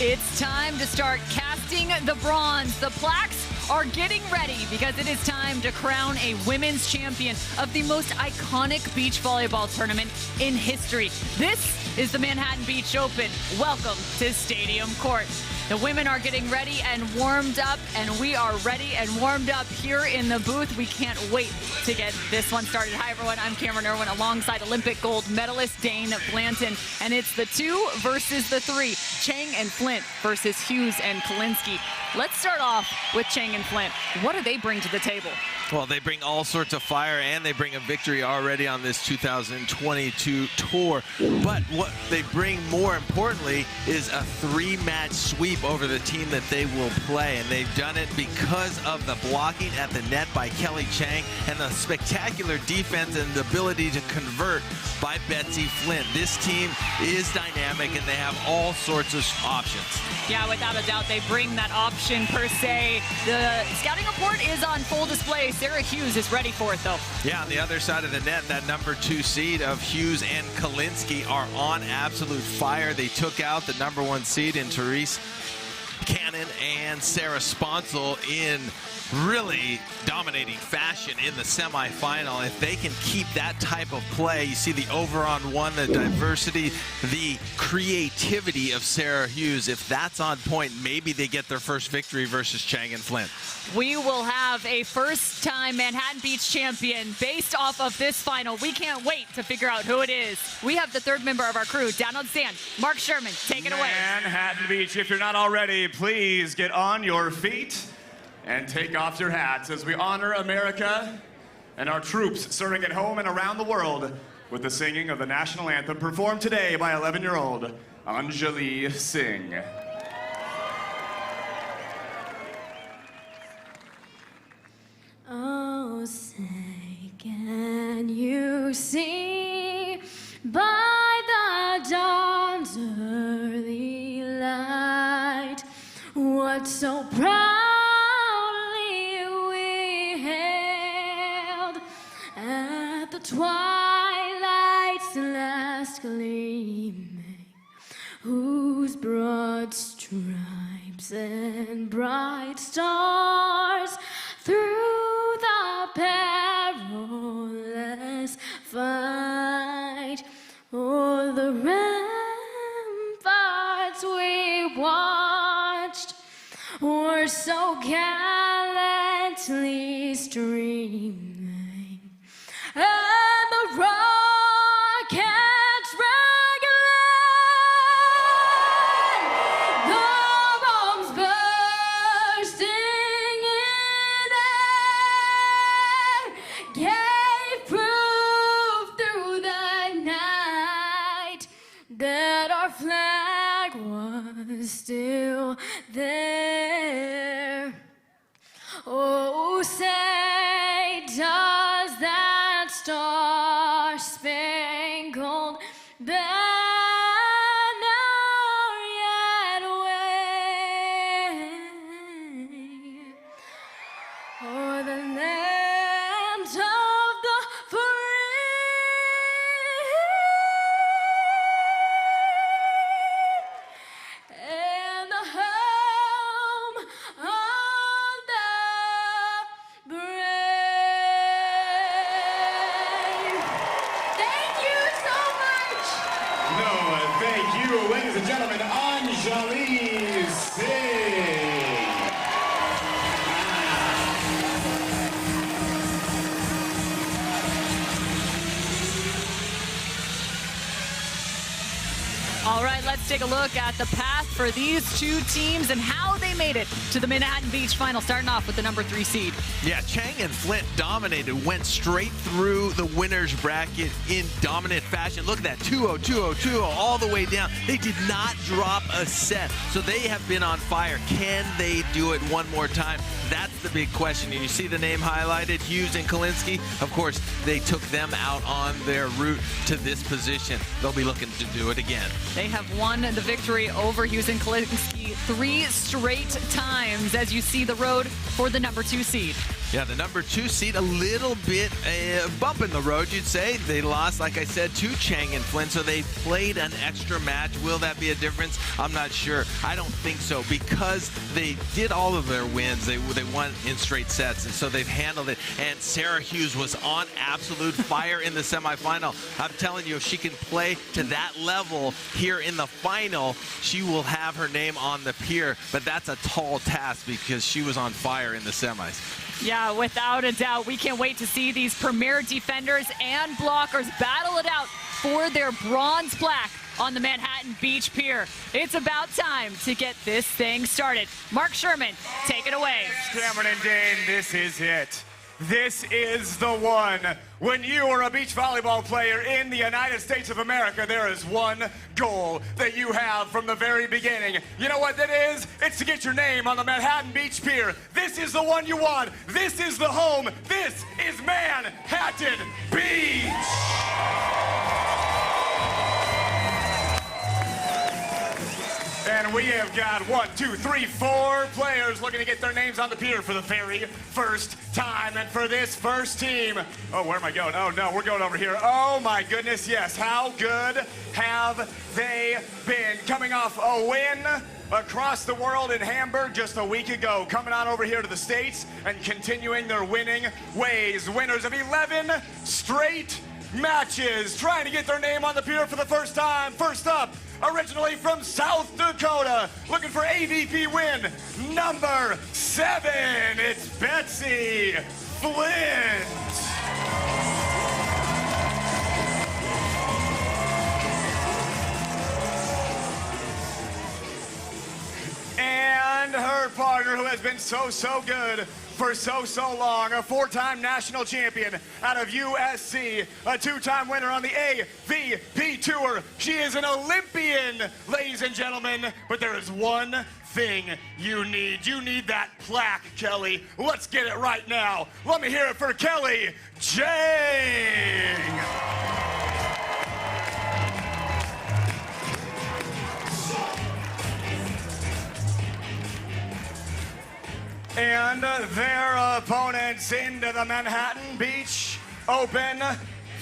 It's time to start casting the bronze. The plaques are getting ready because it is time to crown a women's champion of the most iconic beach volleyball tournament in history. This is the Manhattan Beach Open. Welcome to Stadium Court. The women are getting ready and warmed up, and we are ready and warmed up here in the booth. We can't wait to get this one started. Hi, everyone. I'm Cameron Irwin alongside Olympic gold medalist Dane Blanton, and it's the 2 versus the 3. Cheng and Flint versus Hughes and Kolinske. Let's start off with Cheng and Flint. What do they bring to the table? Well, they bring all sorts of fire, and they bring a victory already on this 2022 tour. But what they bring more importantly is a 3-match sweep over the team that they will play. And they've done it because of the blocking at the net by Kelly Cheng and the spectacular defense and the ability to convert by Betsy Flint. This team is dynamic, and they have all sorts of options. Yeah, without a doubt, they bring that option per se. The scouting report is on full display. Sarah Hughes is ready for it, though. Yeah, on the other side of the net, that number 2 seed of Hughes and Kolinske are on absolute fire. They took out the number 1 seed in Therese Cannon and Sarah Sponsel in really dominating fashion in the semifinal. If they can keep that type of play, you see the over on one, the diversity, the creativity of Sarah Hughes. If that's on point, maybe they get their first victory versus Cheng and Flint. We will have a first-time Manhattan Beach champion based off of this final. We can't wait to figure out who it is. We have the 3rd member of our crew down on stand. Mark Sherman, take it away. Manhattan Beach, if you're not already, please get on your feet and take off your hats as we honor America and our troops serving at home and around the world with the singing of the national anthem performed today by 11-year-old Anjali Singh. Oh, say, can you see by the dawn's early light what so proudly we hailed at the twilight's last gleaming, whose broad stripes and bright stars through the perilous fight o'er the ramparts we watched were so gallantly streaming, and the rockets regulate, the bombs bursting in air gave proof through the night that our flag was still there. Oh, say, does that star-spangled banner yet wave o'er the land of the free and the home of the brave? Thank you so much. No, thank you, ladies and gentlemen, Anjali Singh. All right, let's take a look at the path for these 2 teams and how they made it to the Manhattan Beach final, starting off with the number 3 seed. Yeah, Cheng and Flint dominated, went straight through the winner's bracket in dominant fashion. Look at that, 2-0, 2-0, 2-0, all the way down. They did not drop a set, so they have been on fire. Can they do it one more time? That's the big question. And you see the name highlighted, Hughes and Kolinske. Of course, they took them out on their route to this position. They'll be looking to do it again. They have won the victory over Hughes and Kolinske 3 straight times as you see the road for the number 2 seed. Yeah, the number 2 seed, a little bit bump in the road, you'd say. They lost, like I said, to Cheng and Flint, so they played an extra match. Will that be a difference? I'm not sure. I don't think so, because they did all of their wins. They won in straight sets, and so they've handled it. And Sarah Hughes was on absolute fire in the semifinal. I'm telling you, if she can play to that level here in the final, she will have her name on the pier. But that's a tall task because she was on fire in the semis. Yeah, without a doubt. We can't wait to see these premier defenders and blockers battle it out for their bronze plaque on the Manhattan Beach Pier. It's about time to get this thing started. Mark Sherman, take it away. Cameron and Dane, this is it. This is the one. When you are a beach volleyball player in the United States of America, there is one goal that you have from the very beginning. You know what that is? It's to get your name on the Manhattan Beach Pier. This is the one you want. This is the home. This is Manhattan Beach. And we have got 1, 2, 3, 4 players looking to get their names on the pier for the very first time. And for this first team, oh, where am I going? Oh, no, we're going over here. Oh, my goodness, yes. How good have they been? Coming off a win across the world in Hamburg just a week ago, coming on over here to the States and continuing their winning ways. Winners of 11 straight matches, trying to get their name on the pier for the first time. First up, originally from South Dakota, looking for AVP win number 7. It's Betsy Flint. And her partner, who has been so good for so long, a 4-time national champion out of USC, a 2-time winner on the AVP Tour. She is an Olympian, ladies and gentlemen, but there is one thing you need. You need that plaque, Kelly. Let's get it right now. Let me hear it for Kelly Cheng. And their opponents into the Manhattan Beach Open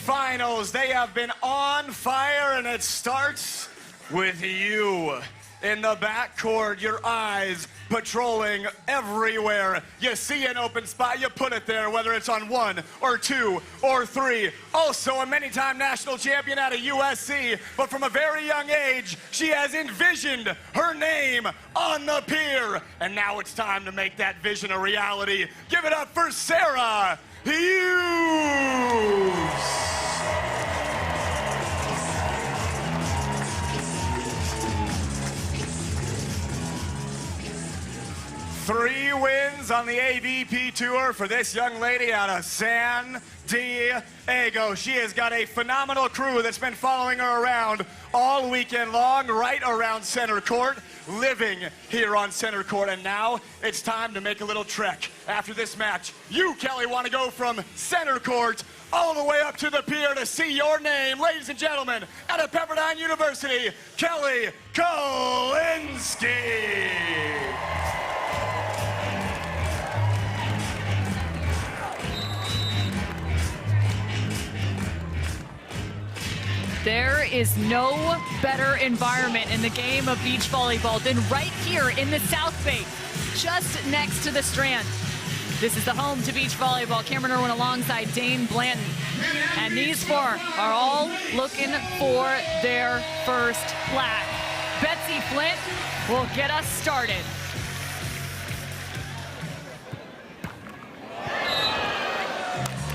Finals. They have been on fire, and it starts with you. In the backcourt, your eyes patrolling everywhere. You see an open spot, you put it there, whether it's on 1 or 2 or 3. Also a many-time national champion out of USC, but from a very young age, she has envisioned her name on the pier. And now it's time to make that vision a reality. Give it up for Sarah Hughes. 3 wins on the AVP Tour for this young lady out of San Diego. She has got a phenomenal crew that's been following her around all weekend long, right around center court, living here on center court. And now it's time to make a little trek. After this match, you, Kelly, want to go from center court all the way up to the pier to see your name. Ladies and gentlemen, out of Pepperdine University, Kelly Kolinske. There is no better environment in the game of beach volleyball than right here in the South Bay, just next to the Strand. This is the home to beach volleyball. Cameron Irwin alongside Dane Blanton. And these 4 are all looking for their first plaque. Betsy Flint will get us started.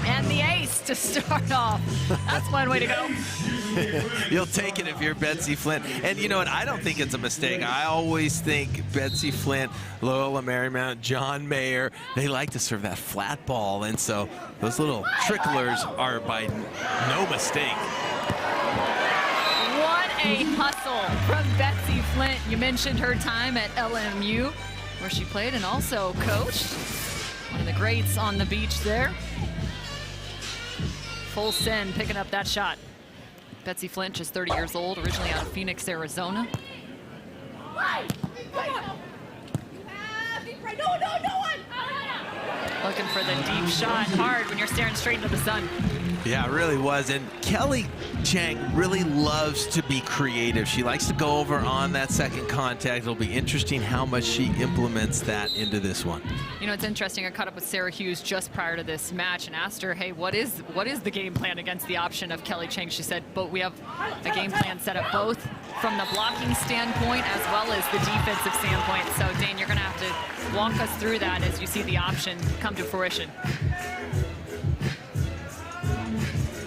And the ace to start off. That's one way to go. You'll take it if you're Betsy Flint. And you know what? I don't think it's a mistake. I always think Betsy Flint, Loyola Marymount, John Mayer, they like to serve that flat ball. And so those little tricklers are by no mistake. What a hustle from Betsy Flint. You mentioned her time at LMU, where she played and also coached. One of the greats on the beach there. Full send, picking up that shot. Betsy Flint, just 30 years old, originally out of Phoenix, Arizona. Look looking for the deep shot. Hard when you're staring straight into the sun. Yeah, it really was. And Kelly Cheng really loves to be creative. She likes to go over on that second contact. It'll be interesting how much she implements that into this one. You know, it's interesting. I caught up with Sarah Hughes just prior to this match and asked her, hey, what is the game plan against the option of Kelly Cheng? She said, but we have a game plan set up both from the blocking standpoint as well as the defensive standpoint. So, Dane, you're going to have to walk us through that as you see the option come to fruition.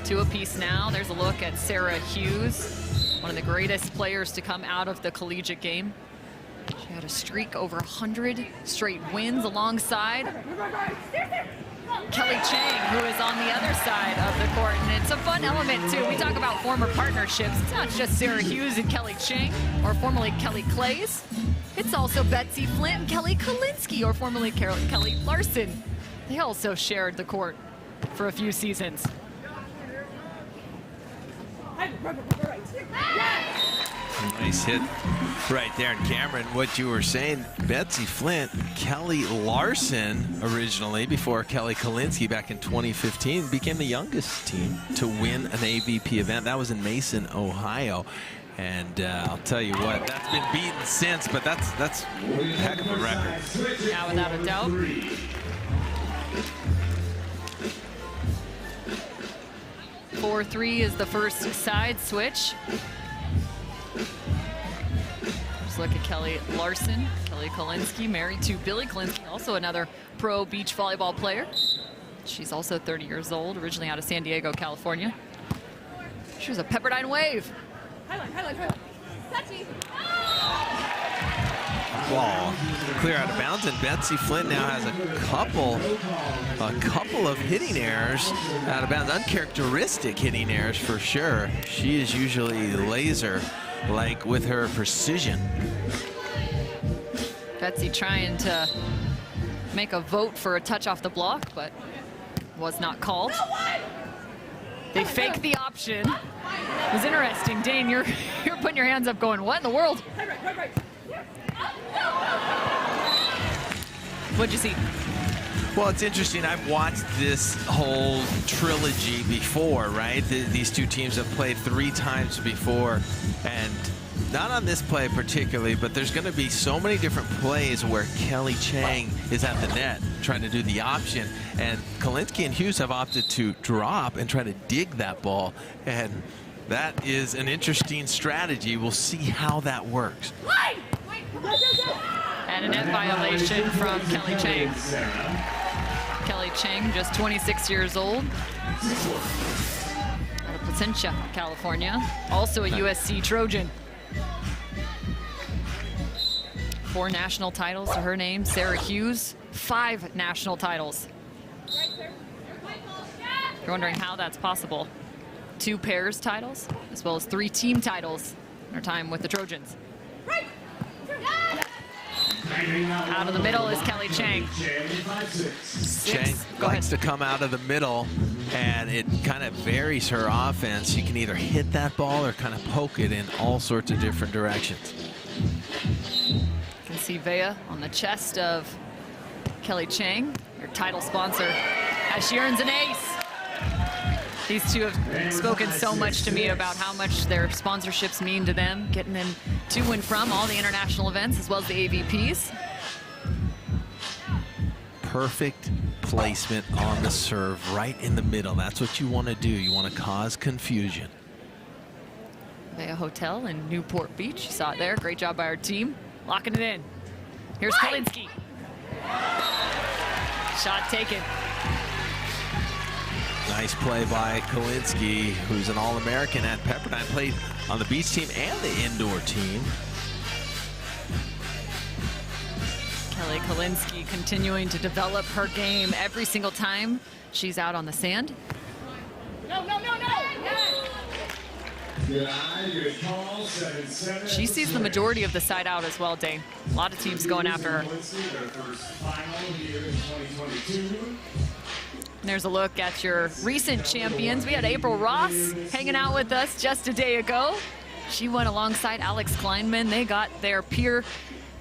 2 apiece now. There's a look at Sarah Hughes, one of the greatest players to come out of the collegiate game. She had a streak over 100 straight wins alongside Kelly Cheng, who is on the other side of the court. And it's a fun element, too. We talk about former partnerships. It's not just Sarah Hughes and Kelly Cheng, or formerly Kelly Clays. It's also Betsy Flint and Kelly Kolinske, or formerly Kelly Larson. They also shared the court for a few seasons. Nice hit right there. And Cameron, what you were saying, Betsy Flint, Kelly Larson originally, before Kelly Kolinske back in 2015, became the youngest team to win an AVP event. That was in Mason, Ohio. And I'll tell you what, that's been beaten since, but that's a heck of a record. Yeah, without a doubt. 4-3 is the first side switch. Just look at Kelly Larson, Kelly Kolinske, married to Billy Kolinske, also another pro beach volleyball player. She's also 30 years old, originally out of San Diego, California. She was a Pepperdine Wave. Highlight. Ball clear out of bounds, and Betsy Flint now has a couple of hitting errors out of bounds, uncharacteristic hitting errors for sure. She is usually laser-like with her precision. Betsy trying to make a vote for a touch off the block, but was not called. They faked the option. It was interesting. Dane, you're putting your hands up going, what in the world? What'd you see? Well, it's interesting. I've watched this whole trilogy before, right? These two teams have played 3 times before, and not on this play particularly, but there's going to be so many different plays where Kelly Cheng is at the net trying to do the option, and Kolinske and Hughes have opted to drop and try to dig that ball, and that is an interesting strategy. We'll see how that works. And a net violation from Kelly Cheng. Kelly Cheng, just 26 years old. Out of Placentia, California. Also a USC Trojan. 4 national titles to her name. Sarah Hughes, 5 national titles. You're wondering how that's possible. 2 pairs titles, as well as 3 team titles in her time with the Trojans. Out of the middle is Kelly Cheng. Cheng likes to come out of the middle, and it kind of varies her offense. She can either hit that ball or kind of poke it in all sorts of different directions. You can see Vea on the chest of Kelly Cheng, her title sponsor, as she earns an ace. These two have spoken so much to me about how much their sponsorships mean to them, getting them to and from all the international events as well as the AVPs. Perfect placement on the serve, right in the middle. That's what you want to do. You want to cause confusion. Vea Hotel in Newport Beach. You saw it there. Great job by our team. Locking it in. Here's Kolinske. Shot taken. Nice play by Kolinske, who's an All-American at Pepperdine, played on the beach team and the indoor team. Kelly Kolinske continuing to develop her game every single time she's out on the sand. No. She sees the majority of the side out as well, Dane. A lot of teams going after her. And there's a look at your recent champions. We had April Ross hanging out with us just a day ago. She went alongside Alex Kleinman. They got their peer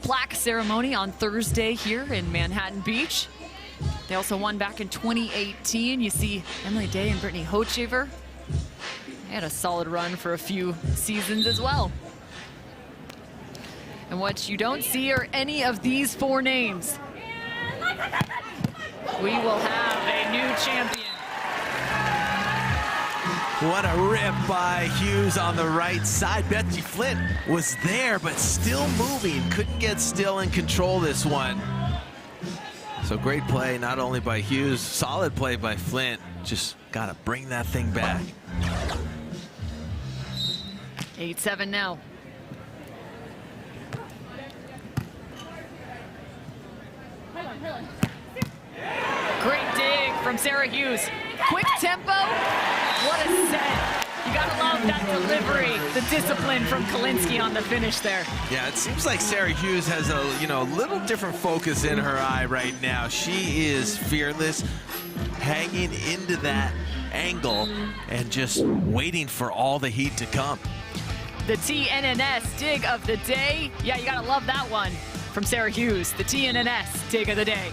plaque ceremony on Thursday here in Manhattan Beach. They also won back in 2018. You see Emily Day and Brittany Hochever. They had a solid run for a few seasons as well. And what you don't see are any of these 4 names. We will have a new champion. What a rip by Hughes on the right side. Betsy Flint was there, but still moving. Couldn't get still and control this one. So great play, not only by Hughes, solid play by Flint. Just got to bring that thing back. 8-7 now. Great dig from Sarah Hughes. Quick tempo. What a set. You gotta love that delivery, the discipline from Kolinske on the finish there. Yeah, it seems like Sarah Hughes has a little different focus in her eye right now. She is fearless, hanging into that angle and just waiting for all the heat to come. The TNNS dig of the day. Yeah, you gotta love that one from Sarah Hughes. The TNNS dig of the day.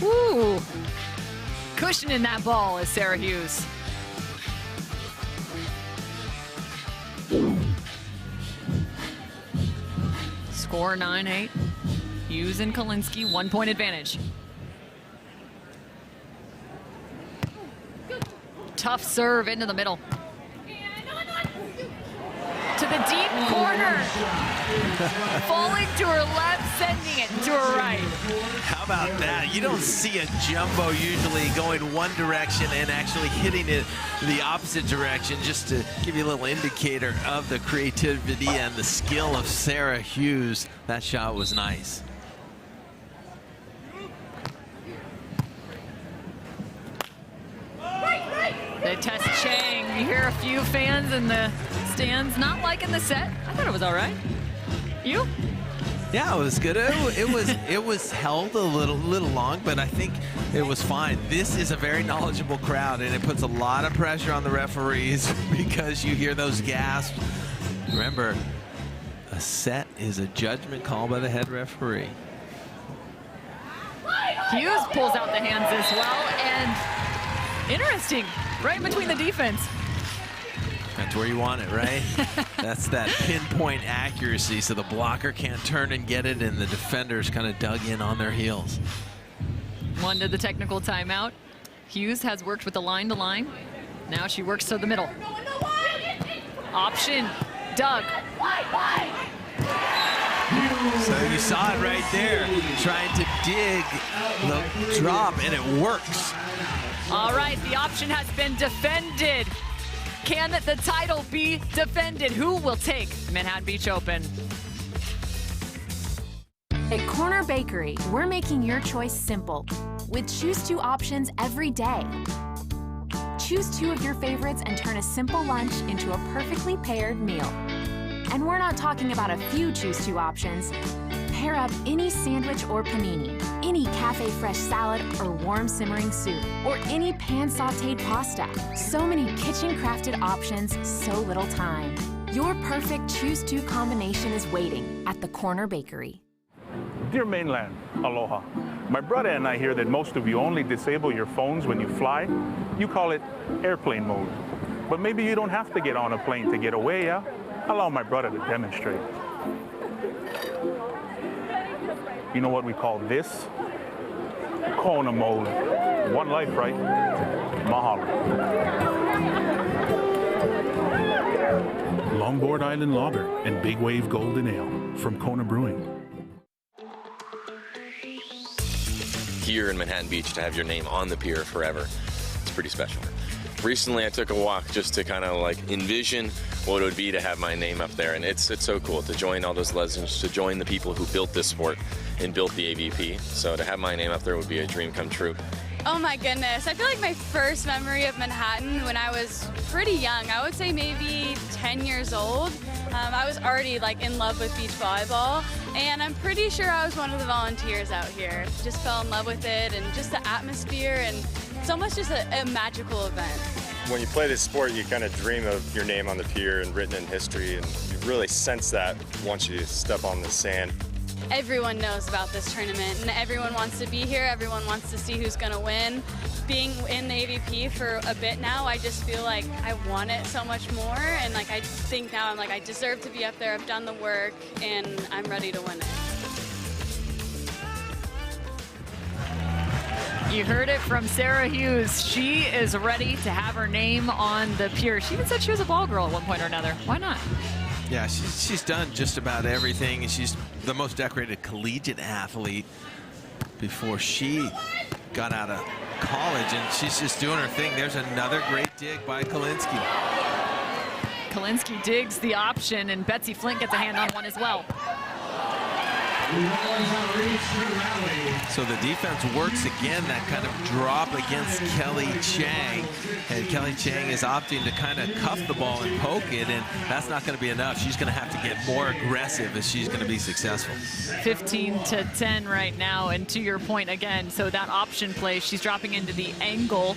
Ooh. Cushioning that ball is Sarah Hughes. Score 9-8. Hughes and Kolinske, 1-point advantage. Tough serve into the middle. To the deep corner. Falling to her left, sending it to her right. How about that? You don't see a jumbo usually going one direction and actually hitting it the opposite direction, just to give you a little indicator of the creativity and the skill of Sarah Hughes. That shot was nice. They test Cheng. You hear a few fans in the stands not liking the set. I thought it was all right. You? Yeah, it was good. It was held a little long, but I think it was fine. This is a very knowledgeable crowd, and it puts a lot of pressure on the referees because you hear those gasps. Remember, a set is a judgment call by the head referee. Hughes pulls out the hands as well, and interesting, right in between the defense. That's where you want it, right? That's that pinpoint accuracy, so the blocker can't turn and get it, and the defenders kind of dug in on their heels. One to the technical timeout. Hughes has worked with the line-to-line. Now she works to the middle. Option, Doug. So you saw it right there, trying to dig the drop, and it works. All right, the option has been defended. Can the title be defended? Who will take Manhattan Beach Open? At Corner Bakery, we're making your choice simple with Choose 2 options every day. Choose 2 of your favorites and turn a simple lunch into a perfectly paired meal. And we're not talking about a few Choose 2 options. Pair up any sandwich or panini, any cafe fresh salad or warm simmering soup, or any pan sauteed pasta. So many kitchen crafted options, so little time. Your perfect Choose 2 combination is waiting at the Corner Bakery. Dear mainland, aloha. My brother and I hear that most of you only disable your phones when you fly. You call it airplane mode. But maybe you don't have to get on a plane to get away, yeah? Allow my brother to demonstrate. You know what we call this? Kona mode. One life, right? Mahalo. Longboard Island Lager and Big Wave Golden Ale from Kona Brewing. Here in Manhattan Beach, to have your name on the pier forever, it's pretty special. Recently, I took a walk just to kind of like envision what it would be to have my name up there, and it's so cool to join all those legends, to join the people who built this sport and built the AVP. So to have my name up there would be a dream come true. Oh my goodness, I feel like my first memory of Manhattan when I was pretty young, I would say maybe 10 years old. I was already like in love with beach volleyball, and I'm pretty sure I was one of the volunteers out here. Just fell in love with it and just the atmosphere, and it's almost just a magical event. When you play this sport, you kind of dream of your name on the pier and written in history, and you really sense that once you step on the sand. everyone knows about this tournament, and everyone wants to be here. Everyone wants to see who's going to win. Being in the AVP for a bit now, I just feel like I want it so much more, and like I think now I'm like I deserve to be up there. I've done the work, and I'm ready to win it. You heard it from Sarah Hughes. She is ready to have her name on the pier. She even said she was a ball girl at one point or another. Why not? Yeah, she's done just about everything. She's the most decorated collegiate athlete before she got out of college, and she's just doing her thing. There's another great dig by Kolinske. Kolinske digs the option, and Betsy Flint gets a hand on one as well. So the defense works again, that kind of drop against Kelly Cheng. And Kelly Cheng is opting to kind of cuff the ball and poke it, and that's not going to be enough. She's going to have to get more aggressive if she's going to be successful. 15-10 right now, and to your point again, so that option play, she's dropping into the angle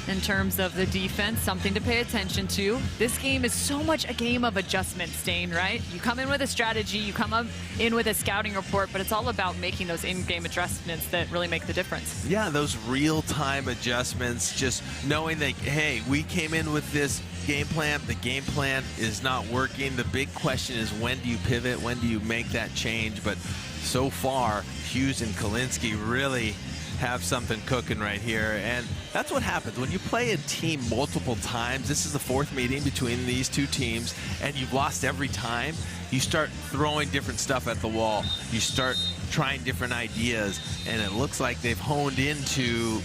in terms of the defense, something to pay attention to. This game is so much a game of adjustment, Stain, right? You come in with a strategy, you come in with a scouting report, but it's all about making those in-game adjustments that really make the difference. Yeah, those real-time adjustments, just knowing that, hey, we came in with this game plan, the game plan is not working. The big question is, when do you pivot? When do you make that change? But so far, Hughes and Kolinske really have something cooking right here, and that's what happens when you play a team multiple times. This is the fourth meeting between these two teams, and you've lost every time. You start throwing different stuff at the wall. You start trying different ideas, and it looks like they've honed into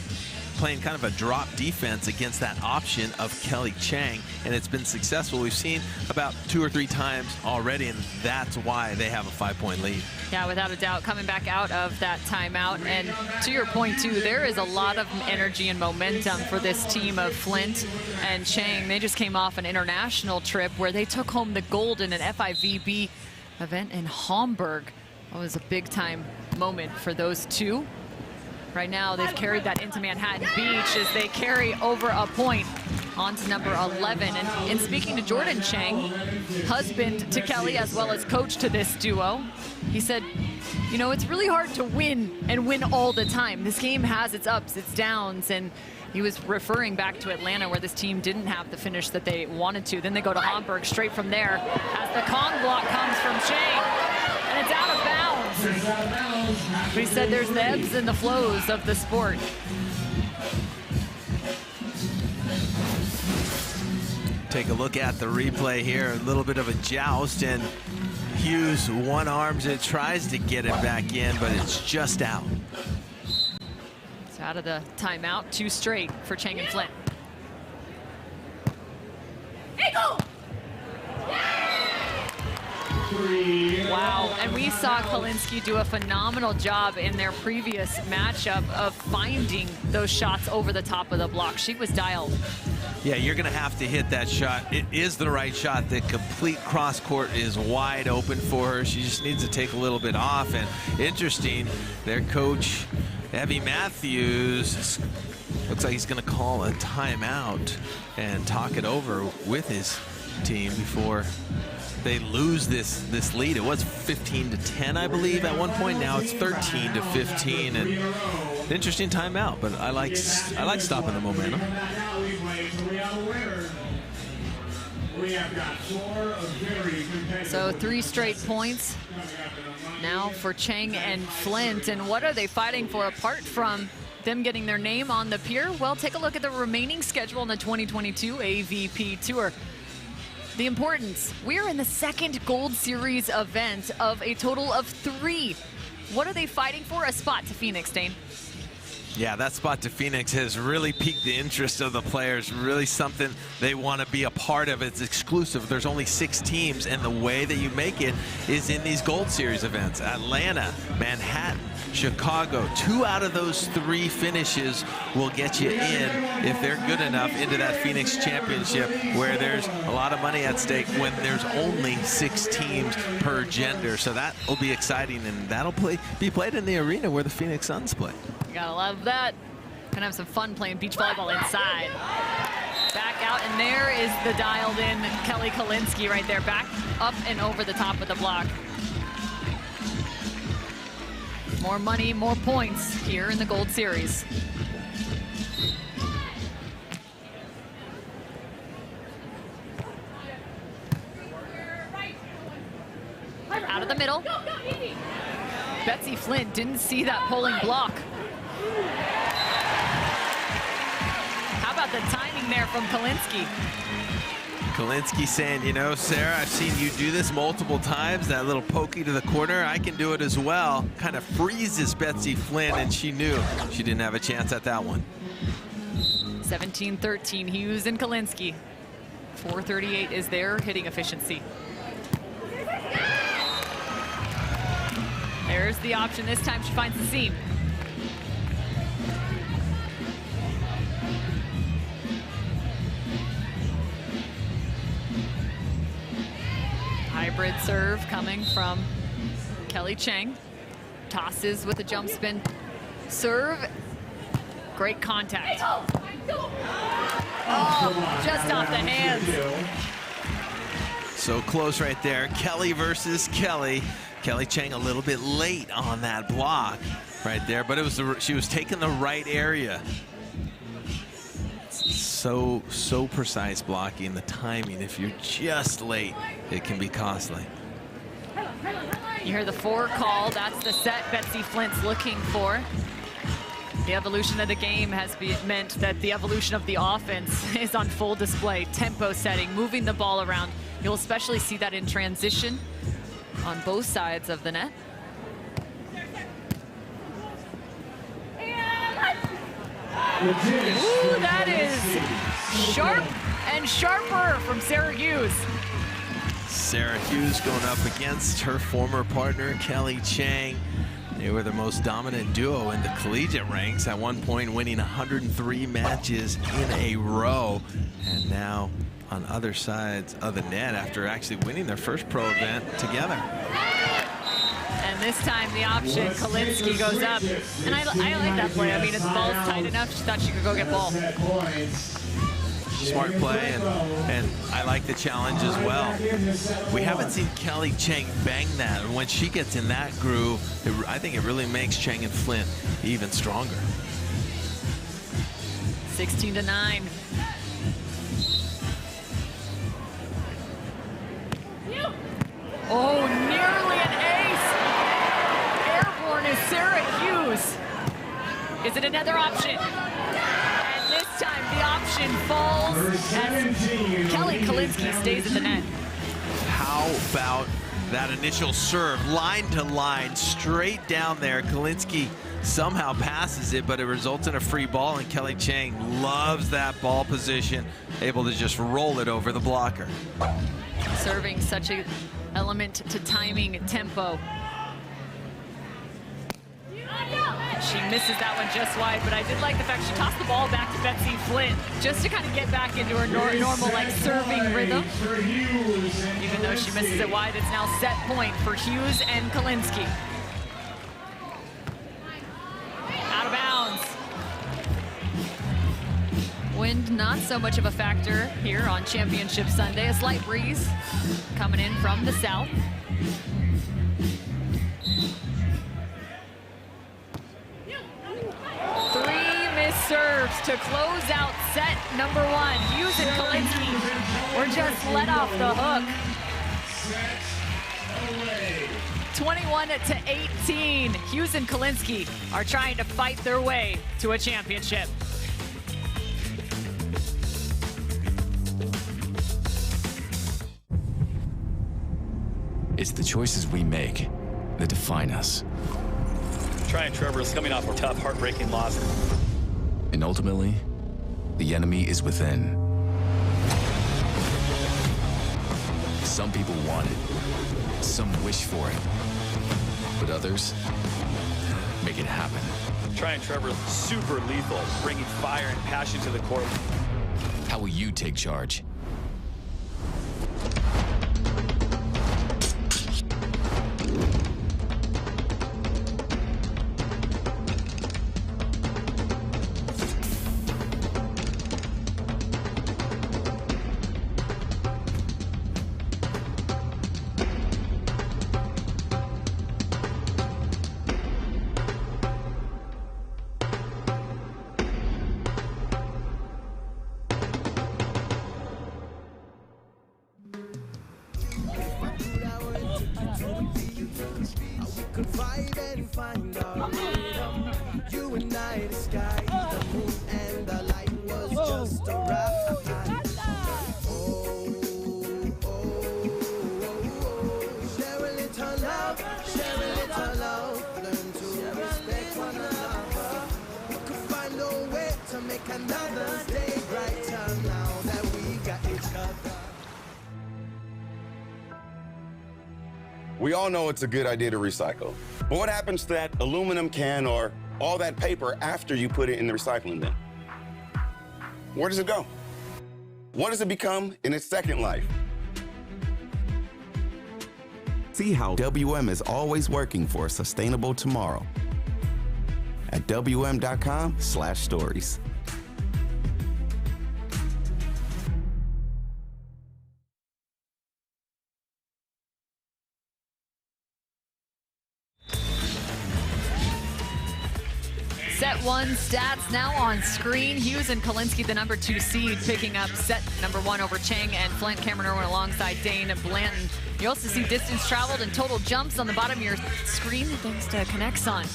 playing kind of a drop defense against that option of Kelly Cheng, and it's been successful. We've seen about 2 or 3 times already, and that's why they have a 5-point lead. Yeah, without a doubt, coming back out of that timeout. And to your point, too, there is a lot of energy and momentum for this team of Flint and Cheng. They just came off an international trip where they took home the gold in an FIVB event in Hamburg. That was a big-time moment for those two. Right now, they've carried that into Manhattan Beach as they carry over a point on to number 11. And speaking to Jordan Cheng, husband to Kelly as well as coach to this duo, he said, you know, it's really hard to win and win all the time. This game has its ups, its downs, and he was referring back to Atlanta where this team didn't have the finish that they wanted to. Then they go to Hamburg straight from there as the Kong block comes from Cheng, and it's out of bounds. But he said there's the ebbs and the flows of the sport. Take a look at the replay here. A little bit of a joust, and Hughes one-arms it, tries to get it back in, but it's just out. It's out of the timeout, 2 straight for Cheng and Flint. Eagle! Wow, and we saw Kolinske do a phenomenal job in their previous matchup of finding those shots over the top of the block. She was dialed. Yeah, you're going to have to hit that shot. It is the right shot. The complete cross court is wide open for her. She just needs to take a little bit off. And interesting, their coach, Evie Matthews, looks like he's going to call a timeout and talk it over with his team before they lose this lead. It was 15-10, I believe, at one point. Now it's 13-15, and an interesting timeout. But I like stopping the momentum. So 3 straight points now for Cheng and Flint. And what are they fighting for apart from them getting their name on the pier? Well, take a look at the remaining schedule in the 2022 AVP Tour. The importance, we're in the 2nd Gold Series event of a total of 3. What are they fighting for? A spot to Phoenix, Dane. Yeah, that spot to Phoenix has really piqued the interest of the players. Really something they want to be a part of. It's exclusive. There's only 6 teams, and the way that you make it is in these Gold Series events. Atlanta, Manhattan, Chicago. 2 out of those 3 finishes will get you in, if they're good enough, into that Phoenix Championship, where there's a lot of money at stake when there's only 6 teams per gender. So that will be exciting, and that'll be played in the arena where the Phoenix Suns play. You gotta love that. Gonna have some fun playing beach volleyball inside. Back out, and there is the dialed in Kelly Kolinske right there, back up and over the top of the block. More money, more points here in the Gold Series. Out of the middle. Betsy Flint didn't see that pulling block. How about the timing there from Kolinske? Kolinske saying, you know, Sarah, I've seen you do this multiple times, that little pokey to the corner. I can do it as well. Kind of freezes Betsy Flint, and she knew she didn't have a chance at that one. 17-13, Hughes and Kolinske. 438 is their hitting efficiency. There's the option. This time she finds the seam. Hybrid serve coming from Kelly Cheng. Tosses with a jump spin. Serve. Great contact. Oh, just off the hands. So close right there. Kelly versus Kelly. Kelly Cheng a little bit late on that block right there, but it was she was taking the right area. So precise blocking, the timing. If you're just late, it can be costly. You hear the 4 call. That's the set Betsy Flint's looking for. The evolution of the game has meant that the evolution of the offense is on full display. Tempo setting, moving the ball around. You'll especially see that in transition on both sides of the net. Ooh, that is sharp and sharper from Sarah Hughes. Sarah Hughes going up against her former partner, Kelly Cheng. They were the most dominant duo in the collegiate ranks, at one point winning 103 matches in a row. And now on other sides of the net after actually winning their first pro event together. And this time the option, Kolinske goes up. And I like that play. I mean, the ball's tight enough, she thought she could go get ball. Smart play, and I like the challenge as well. We haven't seen Kelly Cheng bang that, and when she gets in that groove, I think it really makes Cheng and Flint even stronger. 16-9. Oh, nearly an ace. Airborne is Sarah Hughes. Is it another option? And this time the option falls as Kelly Kolinske stays at the net. How about that initial serve? Line to line, straight down there. Kolinske somehow passes it, but it results in a free ball, and Kelly Cheng loves that ball position, able to just roll it over the blocker. Serving such an element to timing and tempo. She misses that one just wide, but I did like the fact she tossed the ball back to Betsy Flint just to kind of get back into her normal like serving rhythm. Even though she misses it wide, it's now set point for Hughes and Kolinske. Out of bounds. Wind not so much of a factor here on Championship Sunday. A slight breeze coming in from the south. Serves to close out set number 1. Hughes and Kolinske were just let off the hook. 21-18. Hughes and Kolinske are trying to fight their way to a championship. It's the choices we make that define us. Tryon Trevor's coming off a tough, heartbreaking loss. And ultimately, the enemy is within. Some people want it, some wish for it, but others make it happen. Tryon Trevor's super lethal, bringing fire and passion to the court. How will you take charge? vibe and find our rhythm. You and I, the sky, the moon and the light was just a ride. Share a little love, share a little love. Learn to respect one another. We could find a way to make another day brighter now that we got each other. We all know it's a good idea to recycle. But what happens to that aluminum can or all that paper after you put it in the recycling bin? Where does it go? What does it become in its second life? See how WM is always working for a sustainable tomorrow at WM.com/stories. Set one stats now on screen. Hughes and Kolinske, the number 2 seed, picking up set number 1 over Cheng and Flint. Cameron Irwin alongside Dane Blanton. You also see distance traveled and total jumps on the bottom of your screen thanks to Connexon.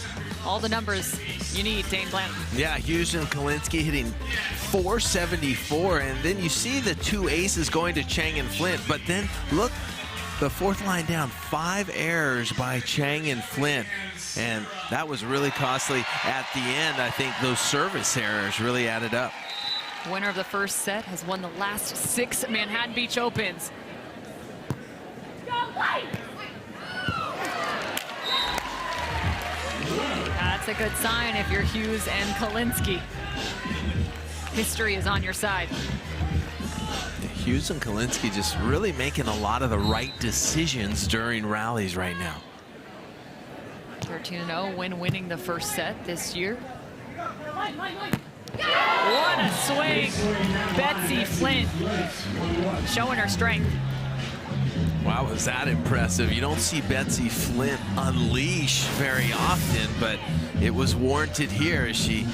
All the numbers you need, Dane Blanton. Yeah, Hughes and Kolinske hitting 474, and then you see the 2 aces going to Cheng and Flint, but then look, the 4th line down, 5 errors by Cheng and Flint. And that was really costly at the end. I think those service errors really added up. Winner of the first set has won the last 6 Manhattan Beach Opens. That's a good sign if you're Hughes and Kolinske. History is on your side. Hughes and Kolinske just really making a lot of the right decisions during rallies right now. 13-0, winning the first set this year. What a swing. Betsy Flint showing her strength. Wow, was that impressive. You don't see Betsy Flint unleash very often, but it was warranted here as she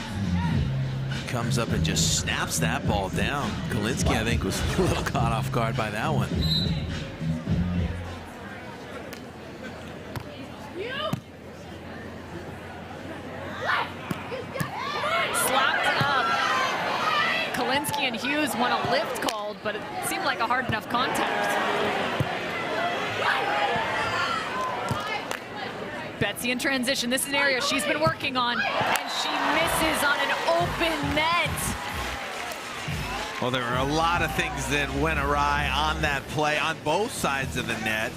comes up and just snaps that ball down. Kolinske, I think, was a little caught off guard by that one. Kolinske and Hughes want a lift called, but it seemed like a hard enough contact. Betsy in transition. This is an area she's been working on, and she misses on an open net. Well, there were a lot of things that went awry on that play on both sides of the net.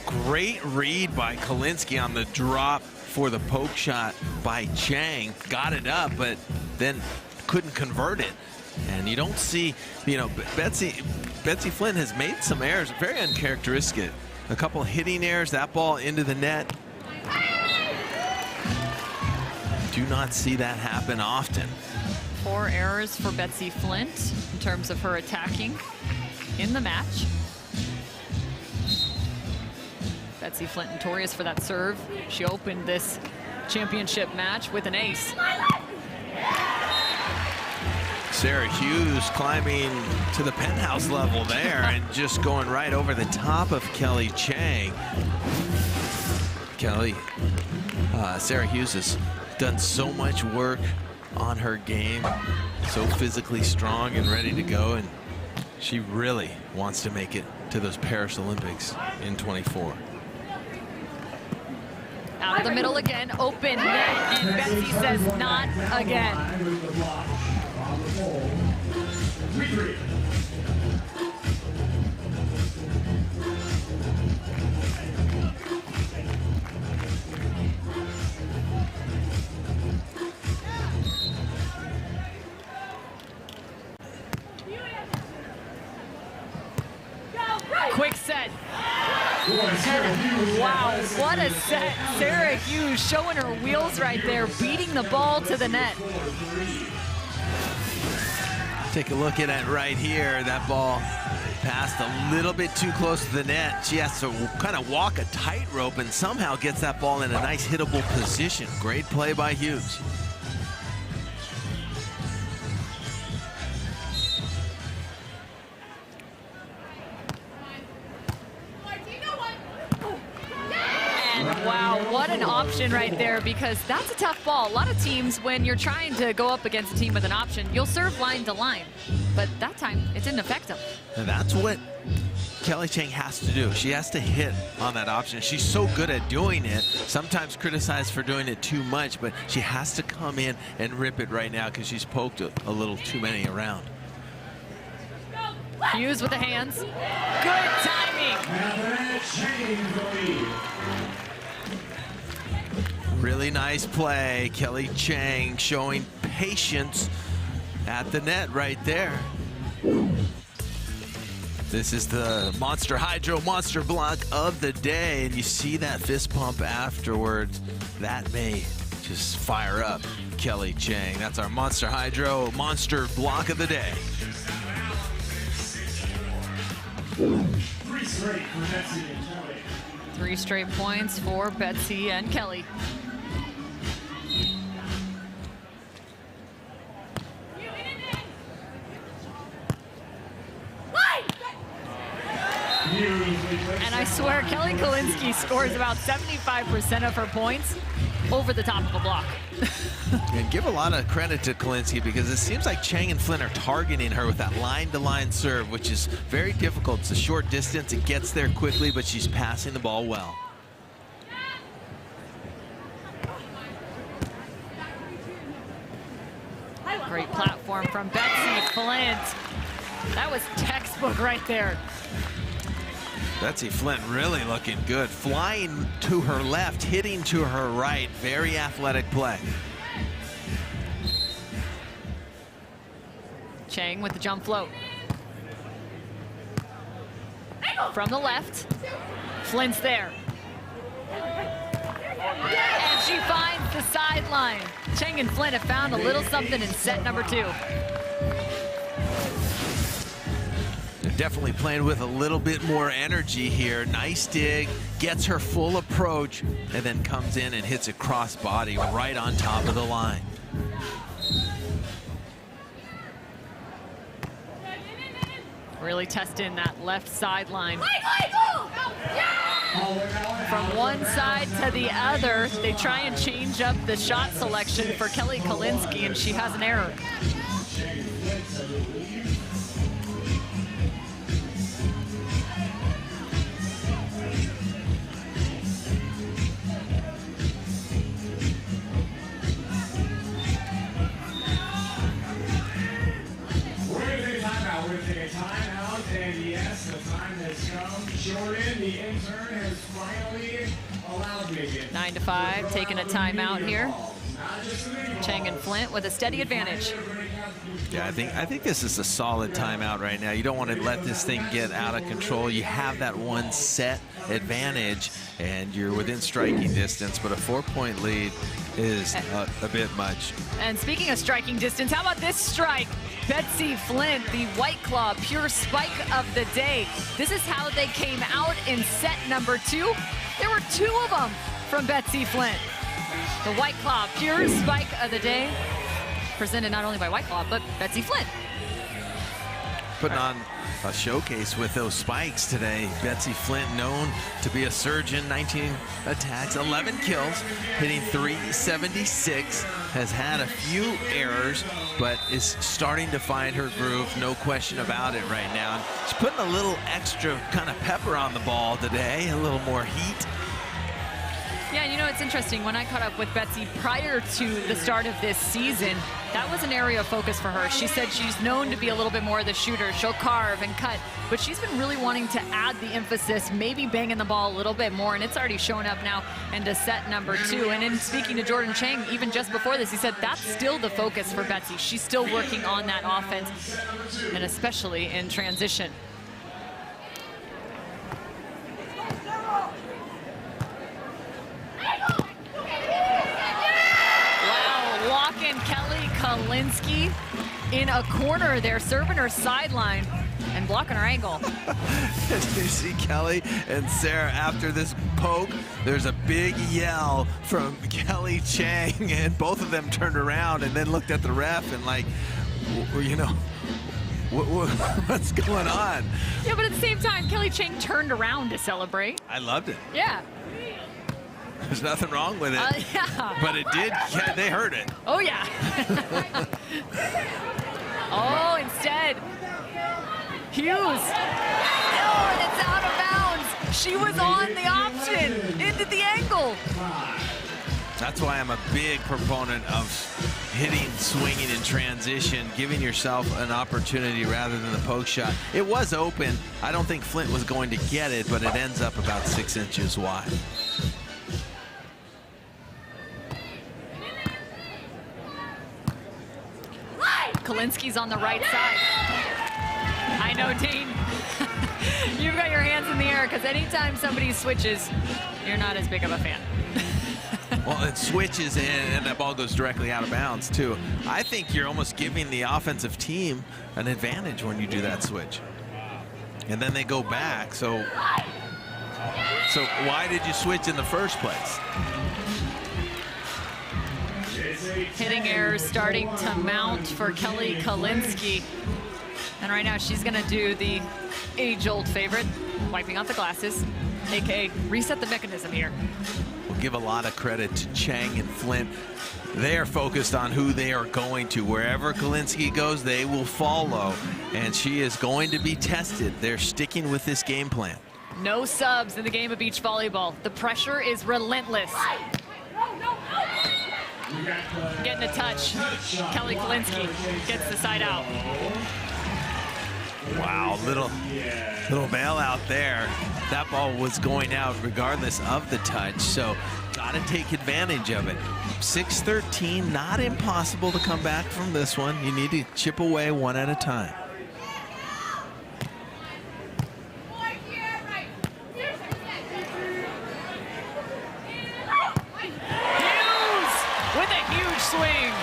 Great read by Kolinske on the drop for the poke shot by Cheng. Got it up, but then couldn't convert it. And you don't see, you know, Betsy Flint has made some errors, very uncharacteristic. A couple hitting errors, that ball into the net. Do not see that happen often. 4 errors for Betsy Flint in terms of her attacking in the match. Betsy Flint notorious for that serve. She opened this championship match with an ace. Sarah Hughes climbing to the penthouse level there and just going right over the top of Kelly Cheng. Sarah Hughes has done so much work on her game, so physically strong and ready to go, and she really wants to make it to those Paris Olympics in 24. Out of the middle again, open net, and Betsy says not again. Quick set. Wow, what a set. Sarah Hughes showing her wheels right there, beating the ball to the net. Take a look at it right here. That ball passed a little bit too close to the net. She has to kind of walk a tightrope and somehow gets that ball in a nice hittable position. Great play by Hughes. And wow, what an option right there because that's a tough ball. A lot of teams, when you're trying to go up against a team with an option, you'll serve line to line. But that time, it didn't affect them. And that's what Kelly Cheng has to do. She has to hit on that option. She's so good at doing it, sometimes criticized for doing it too much, but she has to come in and rip it right now because she's poked a little too many around. Hughes with the hands. Good timing. Really nice play. Kelly Cheng showing patience at the net right there. This is the Monster Hydro Monster Block of the day, and you see that fist pump afterwards. That may just fire up Kelly Cheng. That's our Monster Hydro Monster Block of the day. 3 straight for Betsy and Kelly. 3 straight points for Betsy and Kelly. And I swear, Kelly Kolinske scores about 75% of her points over the top of a block. And give a lot of credit to Kolinske because it seems like Cheng and Flint are targeting her with that line-to-line serve, which is very difficult. It's a short distance. It gets there quickly, but she's passing the ball well. Great platform from Betsy Flint. That was textbook right there. Betsy Flint really looking good. Flying to her left, hitting to her right. Very athletic play. Cheng with the jump float. From the left. Flint's there. And she finds the sideline. Cheng and Flint have found a little something in set number 2. Definitely playing with a little bit more energy here. Nice dig, gets her full approach, and then comes in and hits a cross body right on top of the line. Really testing that left sideline. From one side to the other, they try and change up the shot selection for Kelly Kolinske, and she has an error. Jordan, the intern, has finally allowed me 9-5, taking a timeout here. Cheng and Flint with a steady advantage. Yeah, I think this is a solid timeout right now. You don't want to let this thing get out of control. You have that one set advantage, and you're within striking distance, but a 4-point lead is a bit much. And speaking of striking distance, how about this strike? Betsy Flint, the White Claw pure spike of the day. This is how they came out in set number 2. There were 2 of them from Betsy Flint. The White Claw pure spike of the day, presented not only by White Claw, but Betsy Flint. Putting on a showcase with those spikes today. Betsy Flint, known to be a surgeon, 19 attacks, 11 kills, hitting .376, has had a few errors, but is starting to find her groove, no question about it right now. She's putting a little extra kind of pepper on the ball today, a little more heat. Yeah, you know, it's interesting. When I caught up with Betsy prior to the start of this season, that was an area of focus for her. She said she's known to be a little bit more of the shooter. She'll carve and cut, but she's been really wanting to add the emphasis, maybe banging the ball a little bit more, and it's already shown up now into set number 2. And in speaking to Jordan Cheng, even just before this, he said that's still the focus for Betsy. She's still working on that offense, and especially in transition. Kelly Kolinske in a corner there, serving her sideline and blocking her angle. As you see Kelly and Sarah after this poke, there's a big yell from Kelly Cheng, and both of them turned around and then looked at the ref and like, you know, what's going on? Yeah, but at the same time, Kelly Cheng turned around to celebrate. I loved it. Yeah. There's nothing wrong with it. Yeah. But it did, they heard it. Oh, yeah. Oh, instead, Hughes. Oh, and it's out of bounds. She was on the option into the angle. That's why I'm a big proponent of hitting, swinging in transition, giving yourself an opportunity rather than the poke shot. It was open. I don't think Flint was going to get it, but it ends up about 6 inches wide. Kolinski's on the right side. I know, Dane. You've got your hands in the air because anytime somebody switches, you're not as big of a fan. Well, it switches in and the ball goes directly out of bounds, too. I think you're almost giving the offensive team an advantage when you do that switch. And then they go back, so why did you switch in the first place? Hitting errors starting to mount for Kelly Kolinske. And right now she's going to do the age-old favorite, wiping out the glasses, aka reset the mechanism here. We'll give a lot of credit to Cheng and Flint. They are focused on who they are going to. Wherever Kolinske goes, they will follow. And she is going to be tested. They're sticking with this game plan. No subs in the game of beach volleyball. The pressure is relentless. Getting a touch. Kelly Kolinske gets the side out. Wow, little bailout there. That ball was going out regardless of the touch, so got to take advantage of it. 6-13, not impossible to come back from this one. You need to chip away one at a time. Swing.